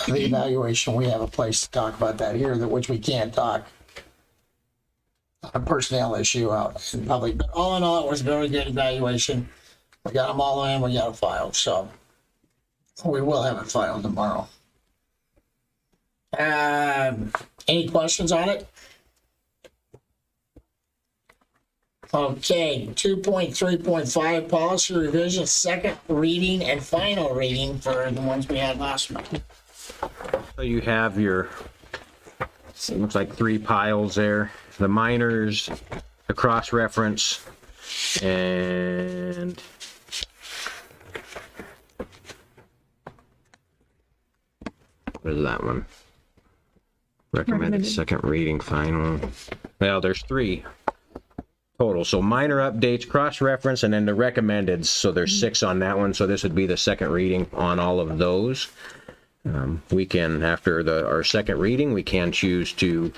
evaluation, we have a place to talk about that here, that which we can't talk a personnel issue out in public. But all in all, it was a very good evaluation. We got them all in, we got it filed, so we will have it filed tomorrow. Any questions on it? Okay, 2.3.5 policy revision, second reading and final reading for the ones we had last month. So you have your, it looks like 3 piles there. The minors, the cross-reference, and what is that one? Recommended second reading final. Well, there's 3 total. So minor updates, cross-reference, and then the recommended. So there's 6 on that one. So this would be the second reading on all of those. We can, after our second reading, we can choose to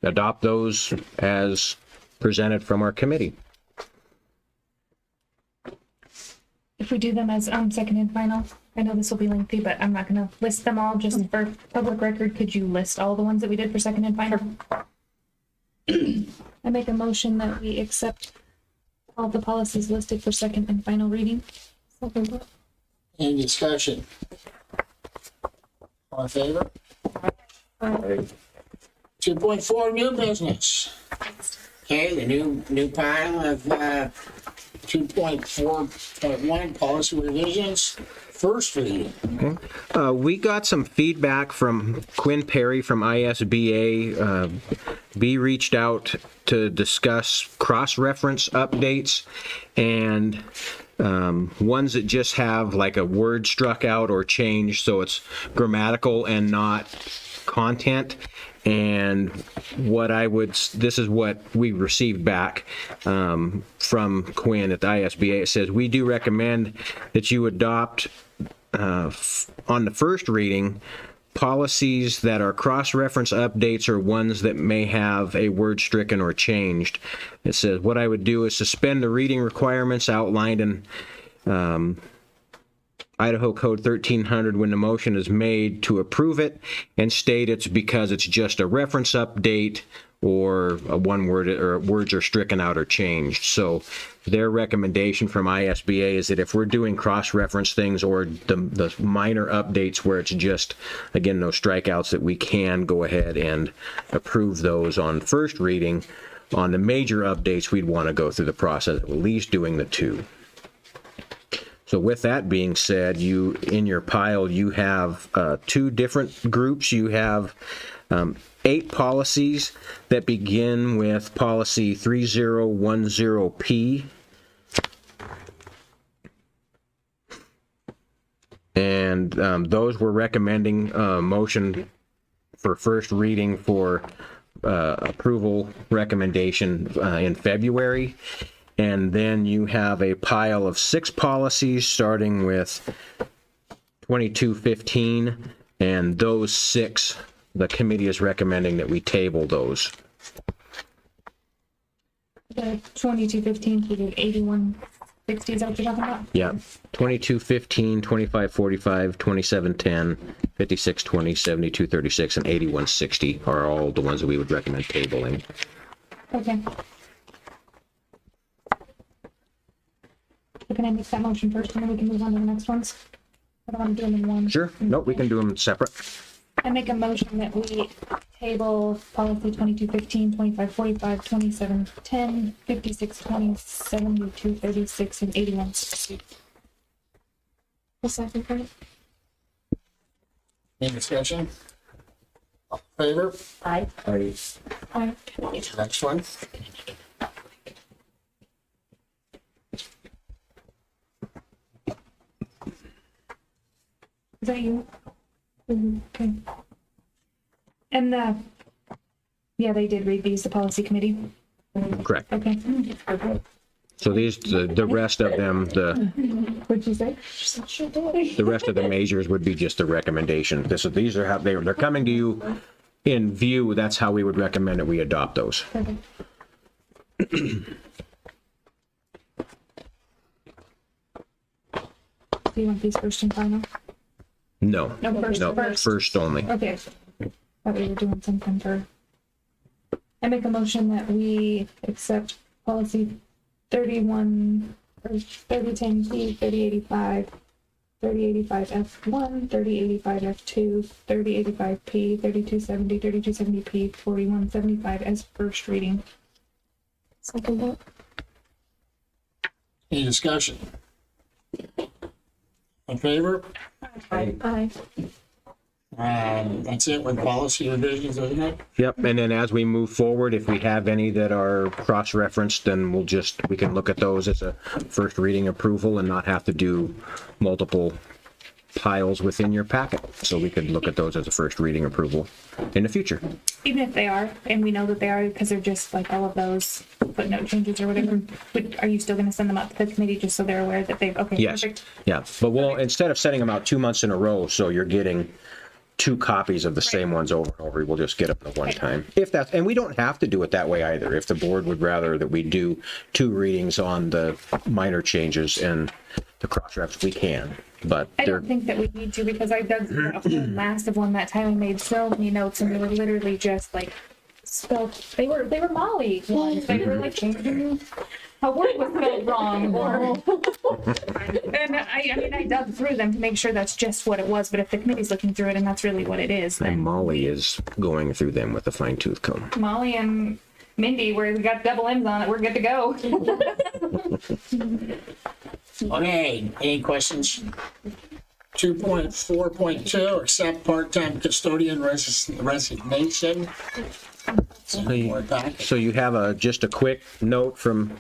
adopt those as presented from our committee. If we do them as second and final, I know this will be lengthy, but I'm not going to list them all. Just for public record, could you list all the ones that we did for second and final? I make a motion that we accept all the policies listed for second and final reading. Any discussion? All in favor? 2.4 new business. Okay, the new pile of 2.4.1 policy revisions, first reading. We got some feedback from Quinn Perry from ISBA. B reached out to discuss cross-reference updates and ones that just have like a word struck out or changed, so it's grammatical and not content. And this is what we received back from Quinn at the ISBA. It says, we do recommend that you adopt on the first reading policies that are cross-reference updates or ones that may have a word stricken or changed. It says, what I would do is suspend the reading requirements outlined in Idaho Code 1300 when the motion is made to approve it, and state it's because it's just a reference update or a one word, or words are stricken out or changed. So their recommendation from ISBA is that if we're doing cross-reference things or the minor updates where it's just, again, no strikeouts, that we can go ahead and approve those on first reading. On the major updates, we'd want to go through the process of at least doing the 2. So with that being said, in your pile, you have 2 different groups. You have 8 policies that begin with policy 3010P. And those we're recommending motion for first reading for approval recommendation in February. And then you have a pile of 6 policies starting with 2215, and those 6, the committee is recommending that we table those. The 2215 to 8160, is that what you're talking about? Yeah, 2215, 2545, 2710, 5620, 7236, and 8160 are all the ones that we would recommend tabling. Okay. So can I make that motion first, and then we can move on to the next ones? I don't want to do them in one. Sure, nope, we can do them separate. I make a motion that we table policy 2215, 2545, 2710, 5620, 7236, and 8160. The second part. Any discussion? All in favor? Aye. Aye. Next one. Is that you? Okay. And they did read these, the policy committee. Correct. Okay. So these, the rest of them, What'd you say? the rest of the measures would be just a recommendation. These are how they're coming to you in view. That's how we would recommend that we adopt those. Perfect. Do you want these first and final? No, No, first. no, first only. Okay. Thought we were doing something for. I make a motion that we accept policy 31 or 3010P, 3085, 3085F1, 3085F2, 3085P, 3270, 3270P, 4175 as first reading. Second that. Any discussion? In favor? Aye. That's it with policy revisions, isn't it? Yep, and then as we move forward, if we have any that are cross-referenced, then we can look at those as a first reading approval and not have to do multiple piles within your packet. So we could look at those as a first reading approval in the future. Even if they are, and we know that they are because they're just like all of those footnote changes or whatever, are you still going to send them up to the committee just so they're aware that they've, okay, Yes, perfect. yeah, but we'll, instead of sending them out 2 months in a row, so you're getting 2 copies of the same ones over and over, we'll just get them at one time. If that's, and we don't have to do it that way either. If the board would rather that we do 2 readings on the minor changes and the cross-reference, we can, but I they're, don't think that we need to because I dug through a whole massive one that time and made so many notes and they were literally just like spelled. They were Molly ones. They were like a word was spelled wrong or. And I mean I dug through them to make sure that's just what it was. But if the committee's looking through it and that's really what it is, and then Molly is going through them with a fine-tooth comb. Molly and Mindy, where we got double M's on it, we're good to go. Okay, any questions? 2.4.2, accept part-time custodian resignation. So you have just a quick note from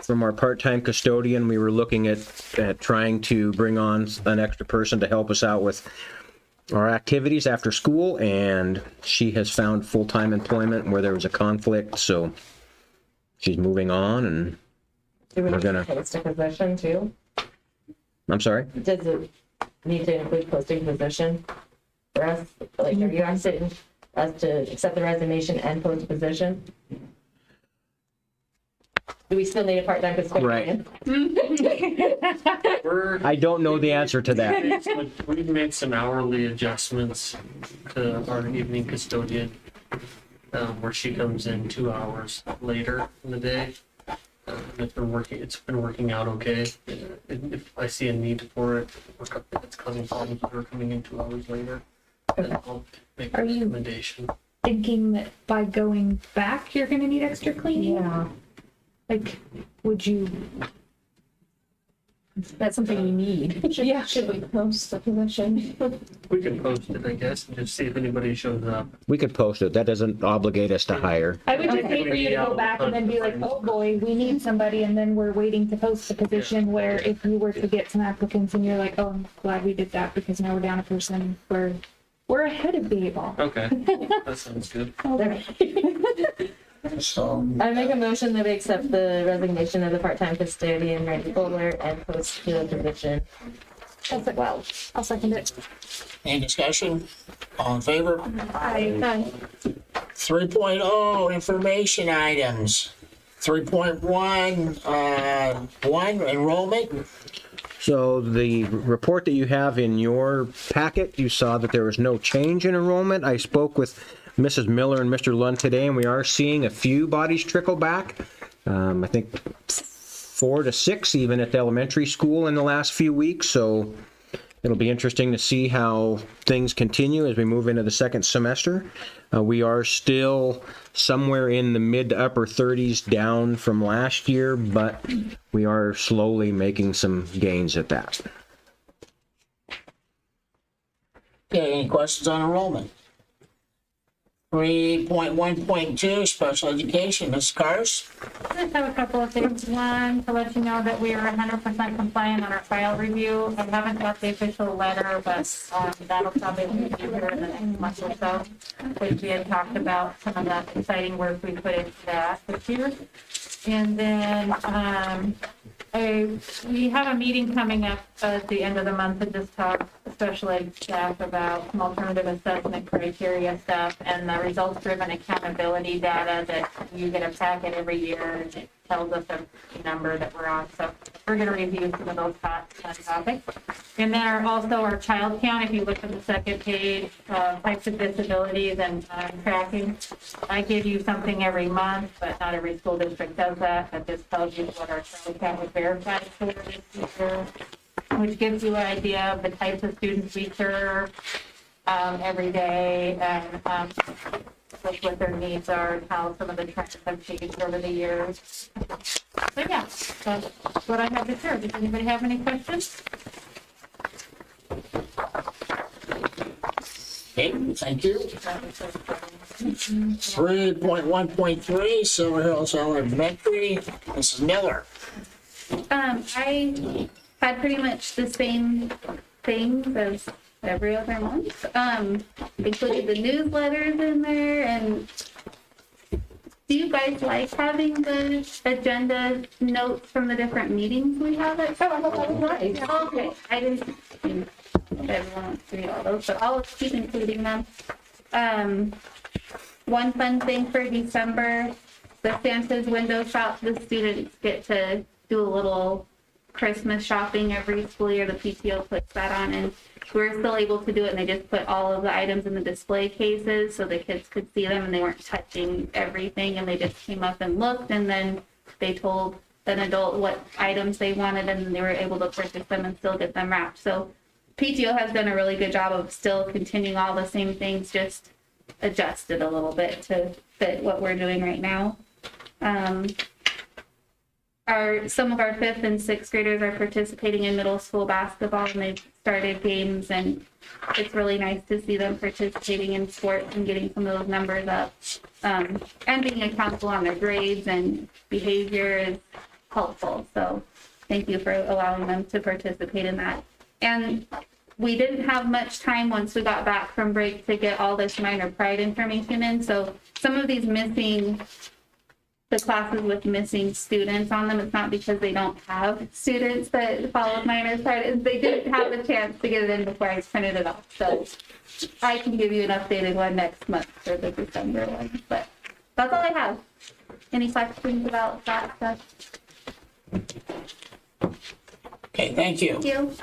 our part-time custodian. We were looking at trying to bring on an extra person to help us out with our activities after school, and she has found full-time employment where there was a conflict, so she's moving on, and Do we We're need to gonna- post a position too? I'm sorry? Does it need to include posting position for us? Like, are you asking us to accept the resignation and post a position? Do we still need a part-time custodian? I don't know the answer to that. We've made some hourly adjustments to our evening custodian, where she comes in 2 hours later in the day. It's been working out okay. If I see a need for it, if it's causing problems with her coming in 2 hours later, then I'll make a Are you- recommendation. Thinking that by going back, you're going to need extra cleaning? Yeah, Like, would you? that's something we need. Yeah. Should we post the position? We can post it, I guess, and just see if anybody shows up. We could post it. That doesn't obligate us to hire. I would just hate for you to go back and then be like, oh boy, we need somebody, and then we're waiting to post the position where if you were to get some applicants and you're like, oh, I'm glad we did that because now we're down a person, we're ahead of the 8 ball. Okay, that sounds good. So, I make a motion that we accept the resignation of the part-time custodian, Randy Bowler, and post the position. I'll second it. any discussion? All in favor? Aye. 3.0, information items. 3.1, enrollment. So the report that you have in your packet, you saw that there was no change in enrollment. I spoke with Mrs. Miller and Mr. Lund today, and we are seeing a few bodies trickle back. I think 4 to 6 even at the elementary school in the last few weeks. So it'll be interesting to see how things continue as we move into the second semester. We are still somewhere in the mid to upper 30s down from last year, but we are slowly making some gains at that. Okay, any questions on enrollment? 3.1.2, special education, Ms. Cars? I just have a couple of things. One, to let you know that we are 100% compliant on our file review. I haven't got the official letter, but that'll probably be here in the next month or so. Which we had talked about some of that exciting work we put into that this year. And then we have a meeting coming up at the end of the month to just talk special ed staff about some alternative assessment criteria stuff and the results-driven accountability data that you get a packet every year and it tells us a number that we're on. So we're going to review some of those hot topics. And then our child count, if you look at the second page, types of disabilities and tracking. I give you something every month, but not every school district does that. That just tells you what our child count was verified for this year, which gives you an idea of the types of students we serve every day, and what their needs are and how some of the trends have changed over the years. So yeah, that's what I have to share. Does anybody have any questions? Okay, thank you. 3.1.3, Silver Hills Elementary, Mrs. Miller. I had pretty much the same things as every other month. Included the newsletters in there. And do you guys like having the agenda notes from the different meetings we have? Oh, I thought that was nice. Okay, I didn't think everyone wants to read all those, but I'll keep including them. One fun thing for December, the Santa's window shop, the students get to do a little Christmas shopping every school year. The PTO puts that on, and we're still able to do it, and they just put all of the items in the display cases so the kids could see them, and they weren't touching everything, and they just came up and looked, and then they told an adult what items they wanted, and then they were able to purchase them and still get them wrapped. So PTO has done a really good job of still continuing all the same things, just adjusted a little bit to fit what we're doing right now. Some of our 5th and 6th graders are participating in middle school basketball, and they've started games, and it's really nice to see them participating in sports and getting some of those numbers up. And being accountable on their grades and behavior is helpful. So thank you for allowing them to participate in that. And we didn't have much time once we got back from break to get all this minor pride information in. So some of these the classes with missing students on them, it's not because they don't have students that follow minor pride. They didn't have a chance to get it in before I printed it off. So I can give you an updated one next month for the December one. But that's all I have. Any questions about that stuff? Okay, thank you. Thank you.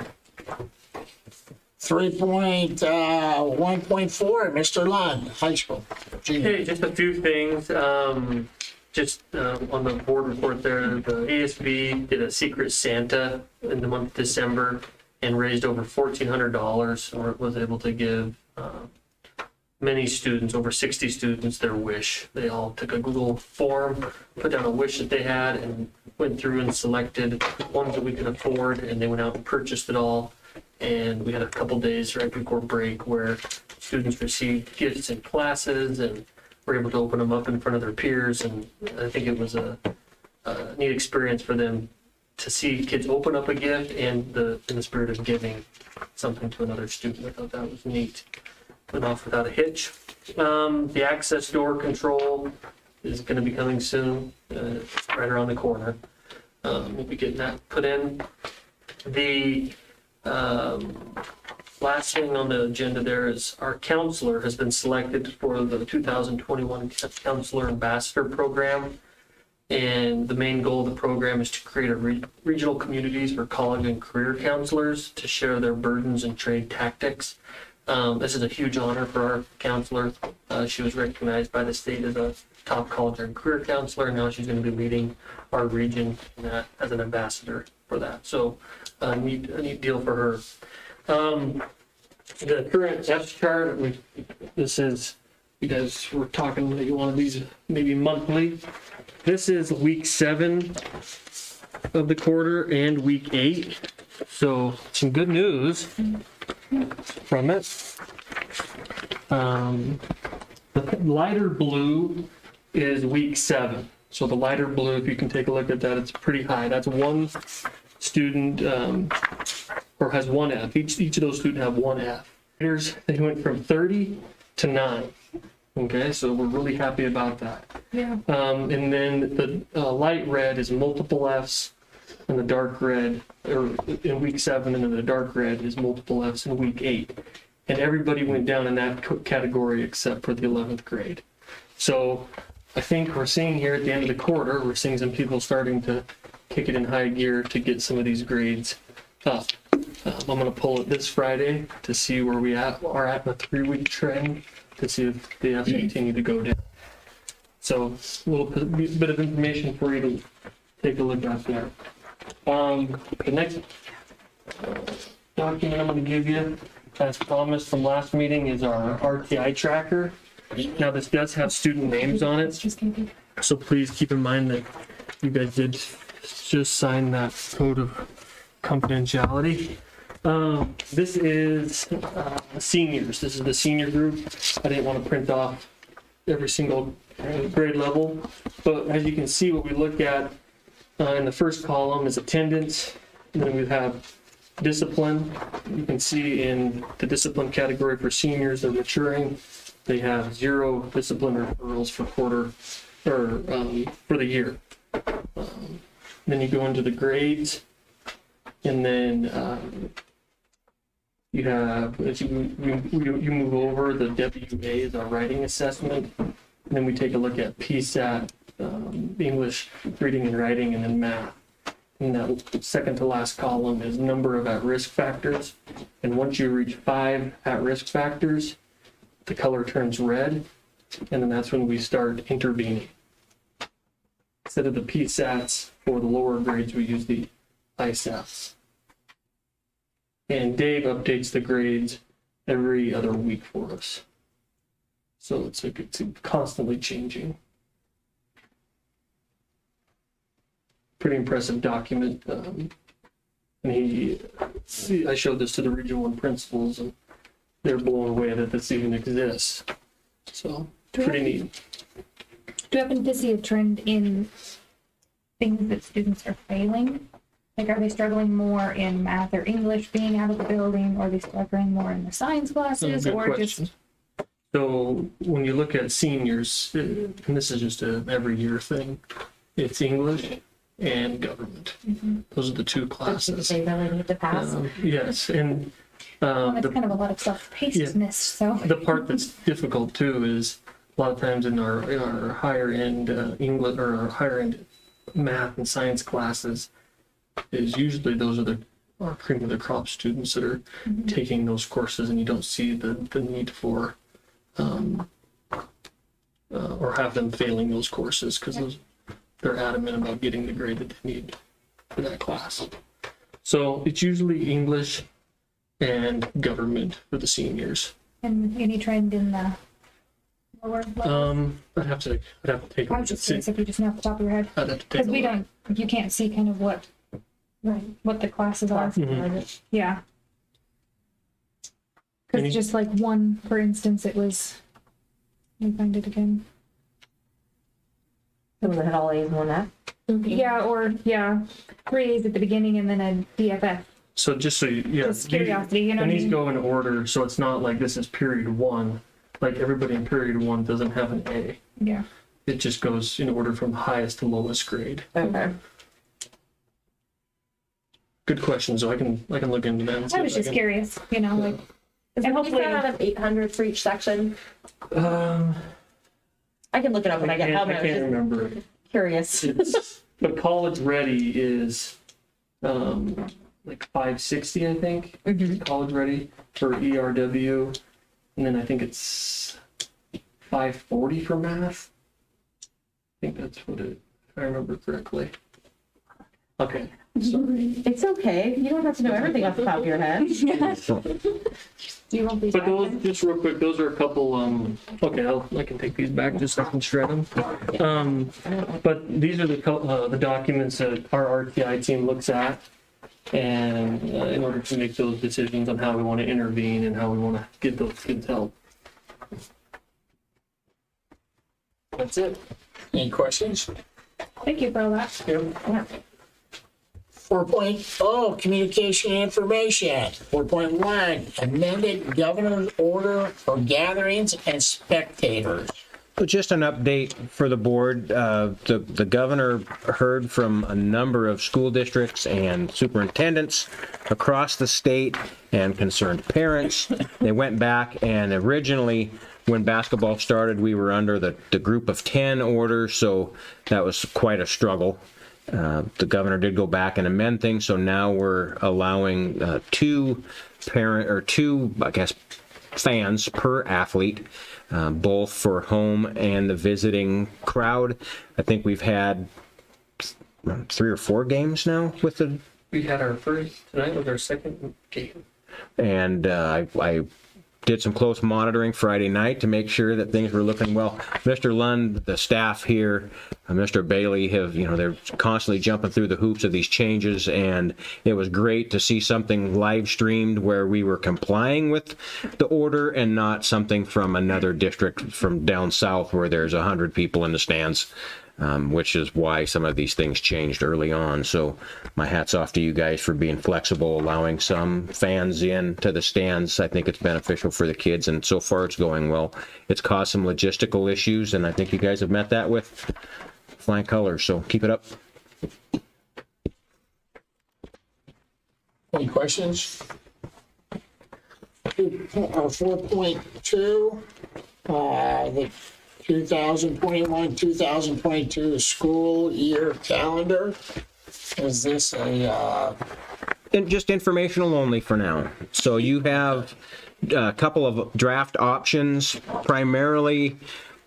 3.1.4, Mr. Lund, high school. Junior. Okay, just a few things. On the board report there, the ASB did a Secret Santa in the month of December and raised over $1,400, or was able to give many students, over 60 students, their wish. They all took a Google form, put down a wish that they had, and went through and selected ones that we could afford, and they went out and purchased it all. And we had a couple days right before break where students received gifts in classes and were able to open them up in front of their peers. And I think it was a neat experience for them to see kids open up a gift and in the spirit of giving something to another student. I thought that was neat. Went off without a hitch. The access door control is going to be coming soon, right around the corner. We'll be getting that put in. The last thing on the agenda there is our counselor has been selected for the 2021 Counselor Ambassador Program. And the main goal of the program is to create regional communities for college and career counselors to share their burdens and trade tactics. This is a huge honor for our counselor. She was recognized by the state as a top college and career counselor, and now she's going to be leading our region as an ambassador for that. So a neat deal for her. The current F chart, this is, you guys were talking that you wanted these maybe monthly. This is week 7 of the quarter and week 8. So some good news from it. The lighter blue is week 7. So the lighter blue, if you can take a look at that, it's pretty high. That's one student, or has one F. Each of those students have one F. They went from 30 to 9. Okay, so we're really happy about that. Yeah. And then the light red is multiple Fs, and the dark red, or in week 7, and then the dark red is multiple Fs in week 8. And everybody went down in that category except for the 11th grade. So I think we're seeing here at the end of the quarter, we're seeing some people starting to kick it in high gear to get some of these grades up. I'm gonna pull it this Friday to see where we are at in a 3-week trend to see if they have to continue to go down. So a little bit of information for you to take a look at there. The next document I'm going to give you, as promised from last meeting, is our RTI tracker. Now this does have student names on it, so please keep in mind that you guys did just sign that code of confidentiality. This is seniors. This is the senior group. I didn't want to print off every single grade level, but as you can see, what we look at in the first column is attendance, and then we have discipline. You can see in the discipline category for seniors, they're maturing. They have 0 discipline referrals for for the year. Then you go into the grades, and then you have, as you move over, the WA is our writing assessment. And then we take a look at PSAT, English, reading and writing, and then math. And that second to last column is number of at-risk factors. And once you reach 5 at-risk factors, the color turns red, and then that's when we start intervening. Instead of the PSATs for the lower grades, we use the ISATs. And Dave updates the grades every other week for us. So it's constantly changing. Pretty impressive document. And I showed this to the Region 1 principals, and they're blown away that this even exists. So pretty neat. Do you happen to see a trend in things that students are failing? Like, are they struggling more in math or English being out of the building, or are they struggling more in the science classes, Good or question. just... So when you look at seniors, and this is just a every year thing, it's English and government. Those are the 2 classes. They really need to pass. Yes, and Well, that's kind of a lot of self-pacedness, so... the part that's difficult too is a lot of times in our higher end English or our higher end math and science classes is usually those are our cream of the crop students that are taking those courses, and you don't see the need for or have them failing those courses because they're adamant about getting the grade that they need for that class. So it's usually English and government for the seniors. And any trend in the lower levels? I'd have to take a I look was just at curious if you just know off the top of your head. I'd have to take Because a we look. you can't see kind of what the classes are. Yeah. Any- Because just like one, for instance, it was, let me find it again. Someone that had all A's and 1 F. Yeah, or, 3 A's at the beginning and then a DFF. So just so you, Just curiosity, you know and what I these mean? go in order, so it's not like this is period 1. Like everybody in period 1 doesn't have an A. Yeah. It just goes in order from highest to lowest grade. Okay. Good question, so I can look into that. and see I if was just can- curious, you know, like, Is And it hopefully- out of 800 for each section? I can look it up when I get home. I I was can't just remember. curious. But college ready is like 560, I think. College ready for ERW, and then I think it's 540 for math. I think that's what it, if I remember correctly. Okay, sorry. It's okay. You don't have to know everything off the top of your head. do you want these But back those, then? just real quick, those are a couple, okay, I can take these back just so I can shred them. But these are the documents that our RTI team looks at, and in order to make those decisions on how we want to intervene and how we want to get those kids help. That's it. Any questions? Thank you for all that. 4.0, communication and information. 4.1, amended governor's order for gatherings and spectators. So just an update for the board. The governor heard from a number of school districts and superintendents across the state and concerned parents. They went back, and originally when basketball started, we were under the group of 10 order, so that was quite a struggle. The governor did go back and amend things, so now we're allowing two, I guess, fans per athlete, both for home and the visiting crowd. I think we've had 3 or 4 games now with the. We had our first, tonight was our second game. And I did some close monitoring Friday night to make sure that things were looking well. Mr. Lund, the staff here, Mr. Bailey they're constantly jumping through the hoops of these changes, and it was great to see something live streamed where we were complying with the order and not something from another district from down south where there's 100 people in the stands. Which is why some of these things changed early on. So my hat's off to you guys for being flexible, allowing some fans in to the stands. I think it's beneficial for the kids, and so far it's going well. It's caused some logistical issues, and I think you guys have met that with flying colors, so keep it up. Any questions? 4.2, the 2021-2022 school year calendar. Is this And just informational only for now. So you have a couple of draft options. Primarily,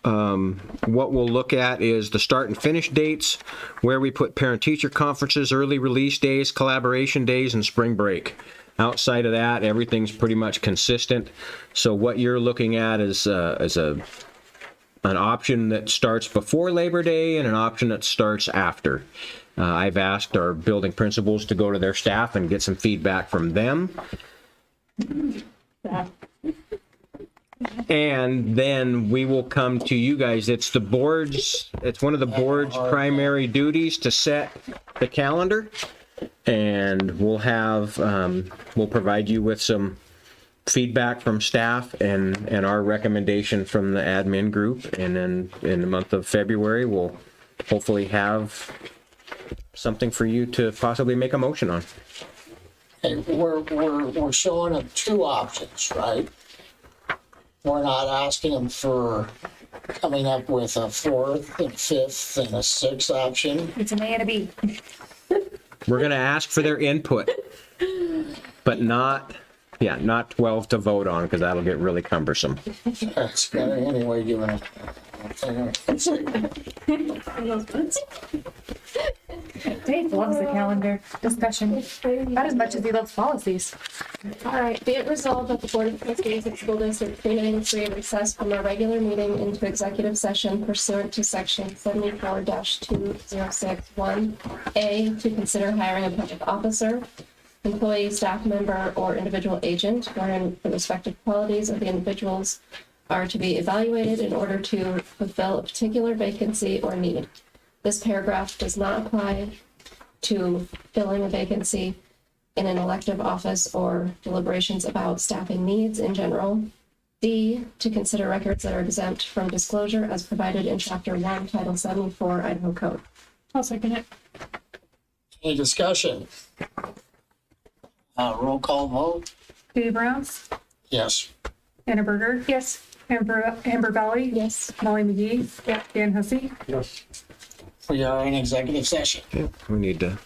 what we'll look at is the start and finish dates, where we put parent-teacher conferences, early release days, collaboration days, and spring break. Outside of that, everything's pretty much consistent. So what you're looking at is an option that starts before Labor Day and an option that starts after. I've asked our building principals to go to their staff and get some feedback from them. And then we will come to you guys. It's one of the board's primary duties to set the calendar. And we'll provide you with some feedback from staff and our recommendation from the admin group, and then in the month of February we'll hopefully something for you to possibly make a motion on. And we're showing them 2 options, right? We're not asking them for coming up with a 4th and 5th and a 6th option. It's an A and a B. We're going to ask for their input, but not 12 to vote on, because that'll get really cumbersome. That's better anyway, given it. Dave loves the calendar discussion about as much as he loves policies. All right, be it resolved that the Board of Trustees of School District 393 recess from our regular meeting into executive session pursuant to section 74-2061A to consider hiring a public officer, employee, staff member, or individual agent, wherein the respective qualities of the individuals are to be evaluated in order to fulfill a particular vacancy or need. This paragraph does not apply to filling a vacancy in an elective office or deliberations about staffing needs in general. D, to consider records that are exempt from disclosure as provided in Chapter 1, Title 74, Idaho Code. I'll second it. Any discussion? Roll call vote? Dave Browns, Yes. Anna Berger. Yes. Amber Valley. Yes. Molly McGee. Yeah. Dan Hussey. Yes. We are in executive session. We need to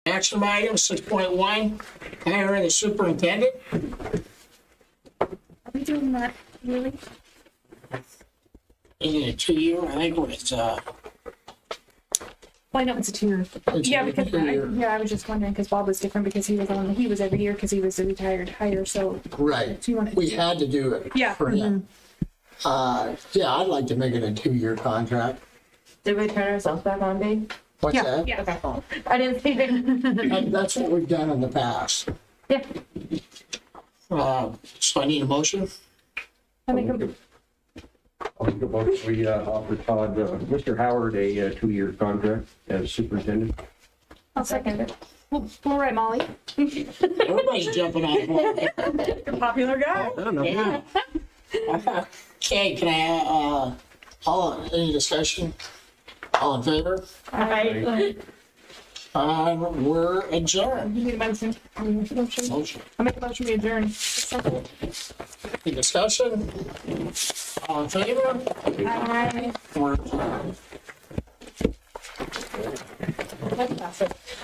Action item 6.1, hiring a superintendent. Are we doing that really? Is it a 2-year? I think it's, Well, I know it's a 2 year. Yeah, because I was just wondering because Bob was different because he was every year because he was a retired hire. So right. do you want to? We had to do it Yeah. for him. Yeah, I'd like to make it a 2-year contract. Did we turn ourselves back on, babe? What's Yeah. that? Yeah. Okay. I didn't see it. That's what we've done in the past. Yeah. So I need a motion. I make a, I'll make a motion, we offer Todd, Mr. Howard a 2-year contract as superintendent. I'll second it. Well, all right, Molly. Everybody's jumping on board. Popular guy. I don't know. Yeah. Okay, can I, any discussion? All in favor? We're adjourned. You need a motion. Motion. Motion. I'll make a motion to adjourn. Any discussion? All in favor? Aye. We're adjourned.